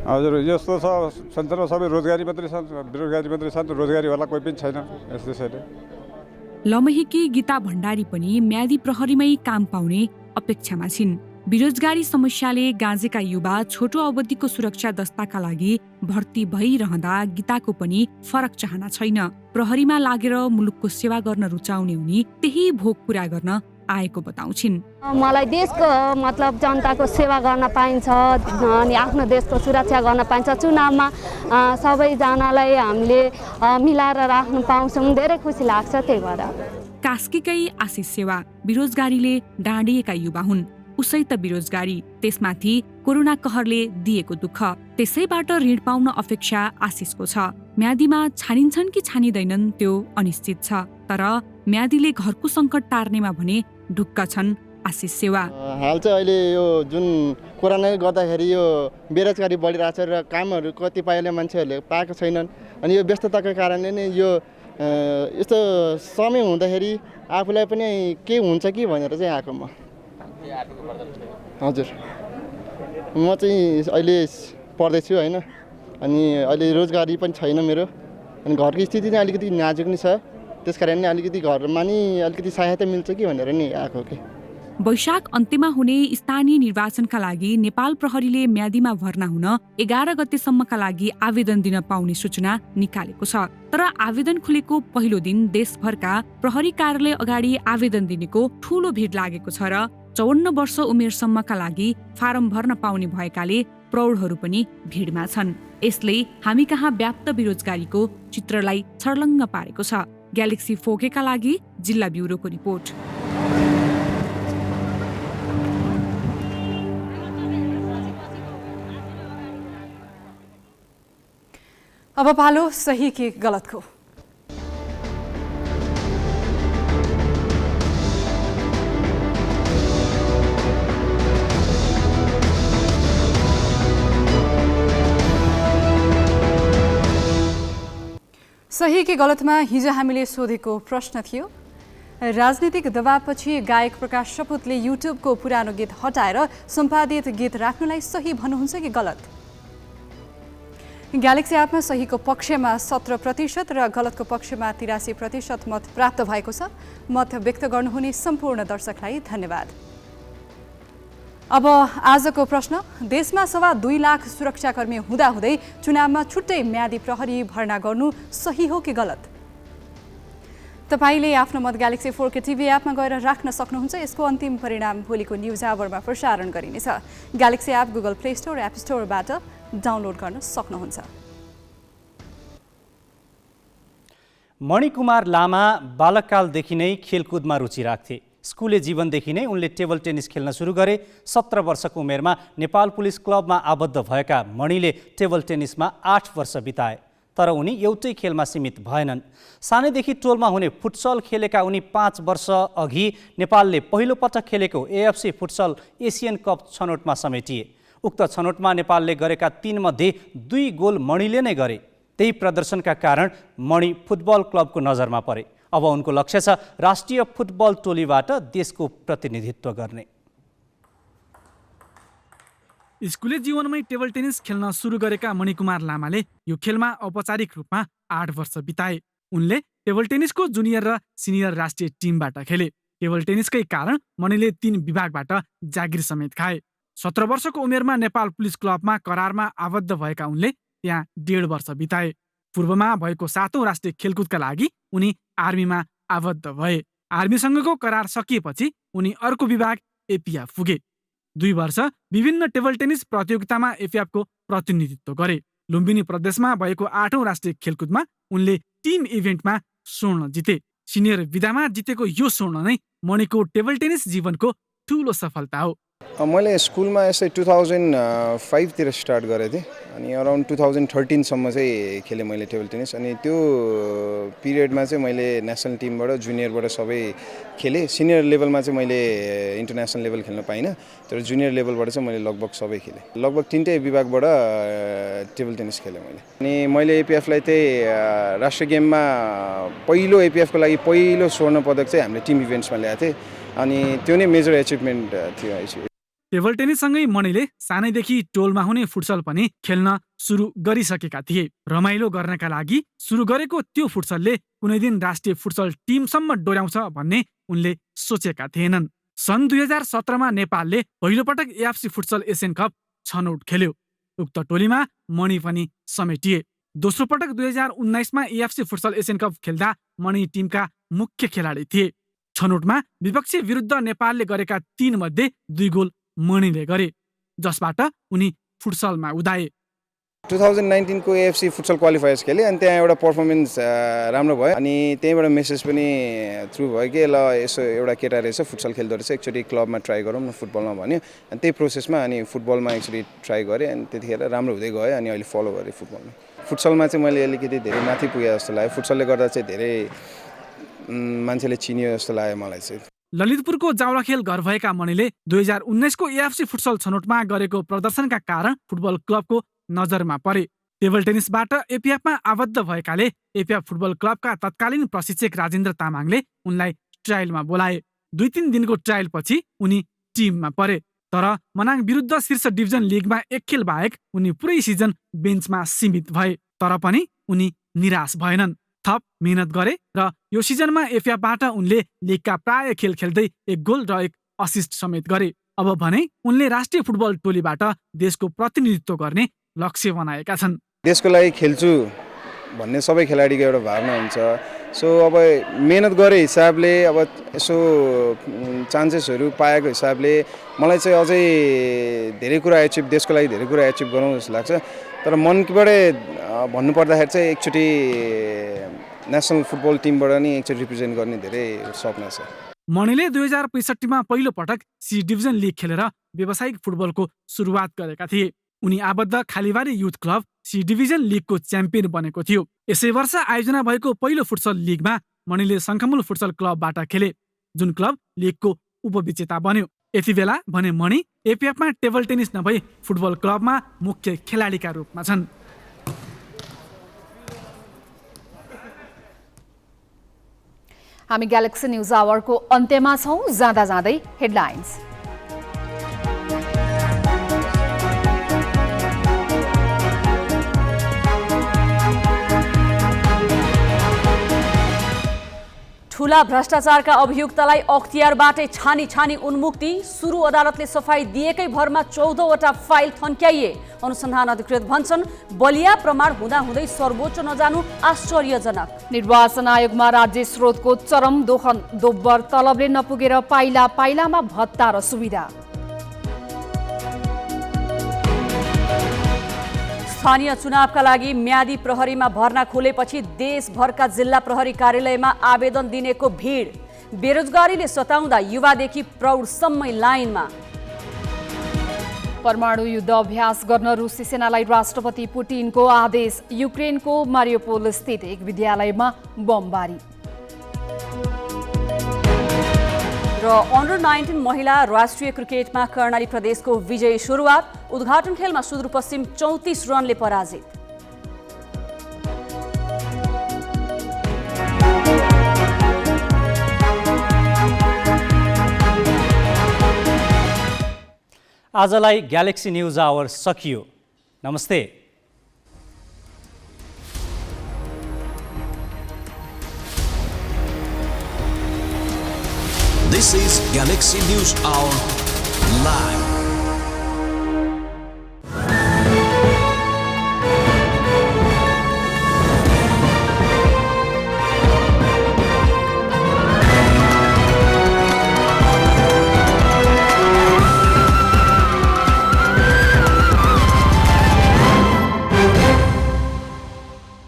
हजुर, यस्तो छ संसारमा सबै रोजगारी मात्रै छन्, बेरोजगारी मात्रै छन्, रोजगारीवाला कोही पनि छैन यसैले। लमहीकी गीता भण्डारी पनि म्यादी प्रहरीमै काम पाउने अपेक्षामा छिन्। बेरोजगारी समस्याले गाँजेका युवा छोटो अवधिको सुरक्षा दस्ताका लागि भर्ती भइरहँदा गीताको पनि फरक चाहना छैन। प्रहरीमा लागेर मुलुकको सेवा गर्न रुचाउने उनी त्यही भोग पूरा गर्न आएको बताउँछिन्। मलाई देशको मतलब जनताको सेवा गर्न पाइन्छ अनि आफ्नो देशको सुरक्षा गर्न पाइन्छ। चुनावमा सबैजनालाई हामीले मिलाएर राख्नु पाउँछौँ, धेरै खुसी लाग्छ। त्यही भएर कास्कीकै आशिष सेवा बेरोजगारीले डाँडिएका युवा हुन्। उसै त बेरोजगारी, त्यसमाथि कोरोना कहरले दिएको दुःख, त्यसैबाट ऋण पाउन अपेक्षा आशिषको छ। म्यादीमा छानिन्छन् कि छानिँदैनन् त्यो अनिश्चित छ, तर म्यादीले घरको सङ्कट टार्नेमा भने ढुक्क छन् आशिष सेवा। हाल चाहिँ अहिले यो जुन कोरोनाले गर्दाखेरि यो बेरोजगारी बढिरहेको छ र कामहरू कतिपयले मान्छेहरूले पाएको छैनन्। अनि यो व्यस्तताको कारणले नै यो यस्तो समय हुँदाखेरि आफूलाई पनि के हुन्छ कि भनेर चाहिँ आएको म। हजुर, म चाहिँ अहिले पढ्दैछु होइन, अनि अहिले रोजगारी पनि छैन मेरो, अनि घरको स्थिति चाहिँ अलिकति नाजुक नै छ। त्यस कारण अलिकति घरमा नि अलिकति सहायता मिल्छ कि भनेर नि आएको कि। वैशाख अन्त्यमा हुने स्थानीय निर्वाचनका लागि नेपाल प्रहरीले म्यादीमा भर्ना हुन 11 गतेसम्मका लागि आवेदन दिन पाउने सूचना निकालेको छ। तर आवेदन खुलेको पहिलो दिन देशभरका प्रहरी कार्यालय अगाडि आवेदन दिनेको ठूलो भिड लागेको छ र 54 वर्ष उमेरसम्मका लागि फारम भर्न पाउने भएकाले प्रौढहरू पनि भिडमा छन्। यसले हामी कहाँ व्याप्त बेरोजगारीको चित्रलाई छर्लङ्ग पारेको छ। ग्यालेक्सी 4K का लागि जिल्ला ब्युरोको रिपोर्ट। अब पालो सही कि गलतको। सही कि गलतमा हिजो हामीले सोधेको प्रश्न थियो, राजनीतिक दबावपछि गायक प्रकाश सपुतले युट्युबको पुरानो गीत हटाएर सम्पादित गीत राख्नुलाई सही भन्नुहुन्छ कि गलत? ग्यालेक्सी एपमा सहीको पक्षमा 17% र गलतको पक्षमा 83% मत प्राप्त भएको छ। मत व्यक्त गर्नुहुने सम्पूर्ण दर्शकलाई धन्यवाद। अब आजको प्रश्न, देशमा 2.25 लाख सुरक्षाकर्मी हुँदाहुँदै चुनावमा छुट्टै म्यादी प्रहरी भर्ना गर्नु सही हो कि गलत? तपाईले आफ्नो मत ग्यालेक्सी 4K टिभी एपमा गएर राख्न सक्नुहुन्छ। यसको अन्तिम परिणाम भोलिको न्युज आवरमा प्रसारण गरिनेछ। Galaxy app Google play store app स्टोरबाट डाउनलोड गर्न सक्नुहुन्छ। मणिकुमार लामा बालककालदेखि नै खेलकुदमा रुचि राख्थे। स्कुले जीवनदेखि नै उनले टेबल टेनिस खेल्न सुरु गरे। 17 वर्षको उमेरमा नेपाल पुलिस क्लबमा आबद्ध भएका मणिले टेबल टेनिसमा 8 वर्ष बिताए। तर उनी एउटै खेलमा सीमित भएनन्। सानैदेखि टोलमा हुने फुटसल खेलेका उनी 5 वर्ष अघि नेपालले पहिलोपटक खेलेको AFC फुटसल एसियन कप छनौटमा समेटिए। उक्त छनौटमा नेपालले गरेका 3 मध्ये 2 गोल मणिले नै गरे। त्यही प्रदर्शनका कारण मणि फुटबल क्लबको नजरमा परे। अब उनको लक्ष्य छ राष्ट्रिय फुटबल टोलीबाट देशको प्रतिनिधित्व गर्ने। स्कुले जीवनमै टेबल टेनिस खेल्न सुरु गरेका मणिकुमार लामाले यो खेलमा औपचारिक रूपमा 8 वर्ष बिताए। उनले टेबल टेनिसको जुनियर र सिनियर राष्ट्रिय टिमबाट खेले। टेबल टेनिसकै कारण मणिले 3 विभागबाट जागिर समेत खाए। 17 वर्षको उमेरमा नेपाल पुलिस क्लबमा करारमा आबद्ध भएका उनले त्यहाँ 1.5 वर्ष बिताए। पूर्वमा भएको 7औं राष्ट्रिय खेलकुदका लागि उनी आर्मीमा आबद्ध भए। आर्मीसँगको करार सकिएपछि उनी अर्को विभाग एपिएफ पुगे। 2 वर्ष विभिन्न टेबल टेनिस प्रतियोगितामा एपिएफको प्रतिनिधित्व गरे। लुम्बिनी प्रदेशमा भएको 8औं राष्ट्रिय खेलकुदमा उनले टिम इभेन्टमा स्वर्ण जिते। सिनियर विधामा जितेको यो स्वर्ण नै मणिको टेबल टेनिस जीवनको ठूलो सफलता हो। मैले स्कुलमा यसै 2005 तिर स्टार्ट गरेको थिएँ अनि अराउन्ड 2013 सम्म चाहिँ खेलेँ मैले टेबल टेनिस। अनि त्यो पिरियडमा चाहिँ मैले नेसनल टिमबाट जुनियरबाट सबै खेलेँ। सिनियर लेभलमा चाहिँ मैले इन्टरनेसनल लेभल खेल्न पाइनँ, तर जुनियर लेभलबाट चाहिँ मैले लगभग सबै खेलेँ। लगभग 3टै विभागबाट टेबल टेनिस खेलेँ मैले। अनि मैले एपिएफलाई चाहिँ राष्ट्रिय गेममा पहिलो एपिएफको लागि पहिलो स्वर्ण पदक चाहिँ हामीले टिम इभेन्ट्समा ल्याएको थिएँ अनि त्यो नै मेजर एचिभमेन्ट थियो। टेबल टेनिससँगै मणिले सानैदेखि टोलमा हुने फुटसल पनि खेल्न सुरु गरिसकेका थिए। रमाइलो गर्नका लागि सुरु गरेको त्यो फुटसलले कुनै दिन राष्ट्रिय फुटसल टिमसम्म डोर्याउँछ भन्ने उनले सोचेका थिएनन्। सन् 2017मा नेपालले पहिलोपटक एएफसी फुटसल एसियन कप छनौट खेल्यो। उक्त टोलीमा मणि पनि समेटिए। दोस्रो पटक 2019मा एएफसी फुटसल एसियन कप खेल्दा मणि टिमका मुख्य खेलाडी थिए। छनौटमा विपक्षी विरुद्ध नेपालले गरेका 3 मध्ये 2 गोल मणिले गरे, जसबाट उनी फुटसलमा उदाए। 2019 को एएफसी फुटसल क्वालिफायर्स खेलेँ अनि त्यहाँ एउटा पर्फर्मेन्स राम्रो भयो अनि त्यहीँबाट मेसेज पनि थ्रु भयो कि ल यसो एउटा केटा रहेछ फुटसल खेल्दो रहेछ एकचोटि क्लबमा ट्राई गरौँ न फुटबलमा भन्यो। अनि त्यही प्रोसेसमा अनि फुटबलमा एकचोटि ट्राई गरेँ अनि त्यतिखेर राम्रो हुँदै गयो अनि अहिले फलो गरेँ फुटबलमा। फुटसलमा चाहिँ मैले अलिकति धेरै माथि पुगे जस्तो लाग्यो। फुटसलले गर्दा चाहिँ धेरै मान्छेले चिनियो जस्तो लाग्यो मलाई चाहिँ। ललितपुरको जावलाखेल घर भएका मणिले 2019को एएफसी फुटसल छनौटमा गरेको प्रदर्शनका कारण फुटबल क्लबको नजरमा परे। टेबल टेनिसबाट एपिएफमा आबद्ध भएकाले एपिएफ फुटबल क्लबका तत्कालीन प्रशिक्षक राजेन्द्र तामाङले उनलाई ट्रायलमा बोलाए। 2-3 दिनको ट्रायलपछि उनी टिममा परे। तर मनाङ विरुद्ध शीर्ष डिभिजन लिगमा एक खेल बाहेक उनी पुरै सिजन बेन्चमा सीमित भए। तर पनि उनी निराश भएनन्, थप मेहनत गरे र यो सिजनमा एपिएफबाट उनले लिगका प्राय खेल खेल्दै 1 गोल र 1 असिस्ट समेत गरे। अब भने उनले राष्ट्रिय फुटबल टोलीबाट देशको प्रतिनिधित्व गर्ने लक्ष्य बनाएका छन्। देशको लागि खेल्छु भन्ने सबै खेलाडीको एउटा भावना हुन्छ। सो अब मेहनत गरे हिसाबले अब यसो चान्सेसहरू पाएको हिसाबले मलाई चाहिँ अझै धेरै कुरा एचिभ देशको लागि धेरै कुरा एचिभ गरौँ जस्तो लाग्छ। तर मनबाट भन्नुपर्दाखेरि चाहिँ एकचोटि नेसनल फुटबल टिमबाट नि एकचोटि रिप्रेजेन्ट गर्ने धेरै सपना छ। मणिले 2065मा पहिलो पटक सी डिभिजन लिग खेलेर व्यावसायिक फुटबलको सुरुवात गरेका थिए। उनी आबद्ध खालीबारी युथ क्लब सी डिभिजन लिगको च्याम्पियन बनेको थियो। यसै वर्ष आयोजना भएको पहिलो फुटसल लिगमा मणिले शङ्खमूल फुटसल क्लबबाट खेले, जुन क्लब लिगको उपविजेता बन्यो। यति बेला भने मणि एपिएफमा टेबल टेनिस नभई फुटबल क्लबमा मुख्य खेलाडीका रूपमा छन्। हामी ग्यालेक्सी न्युज आवरको अन्त्यमा छौं। जाँदा जाँदै हेडलाइन्स। ठूला भ्रष्टाचारका अभियुक्तलाई अख्तियारबाटै छानी छानी उन्मुक्ति। सुरु अदालतले सफाई दिएकै भरमा 14वटा फाइल थन्क्याइए। अनुसन्धान अधिकृत भन्छन् बलिया प्रमाण हुँदाहुँदै सर्वोच्च नजानु आश्चर्यजनक। निर्वाचन आयोगमा राज्य स्रोतको चरम दोहन। दोब्बर तलबले नपुगेर पाइला पाइलामा भत्ता र सुविधा। स्थानीय चुनावका लागि म्यादी प्रहरीमा भर्ना खोलेपछि देशभरका जिल्ला प्रहरी कार्यालयमा आवेदन दिनेको भिड। बेरोजगारीले सताउँदा युवादेखि प्रौढसम्मै लाइनमा। परमाणु युद्ध अभ्यास गर्न रुसी सेनालाई राष्ट्रपति पुटिनको आदेश। युक्रेनको मारियोपोल स्थित एक विद्यालयमा बमबारी। र अन्डर-19 महिला राष्ट्रिय क्रिकेटमा कर्णाली प्रदेशको विजयी सुरुवात। उद्घाटन खेलमा सुदूरपश्चिम 34 रनले पराजित। आजलाई ग्यालेक्सी न्युज आवर सकियो। नमस्ते। This is Galaxy News Hour Live.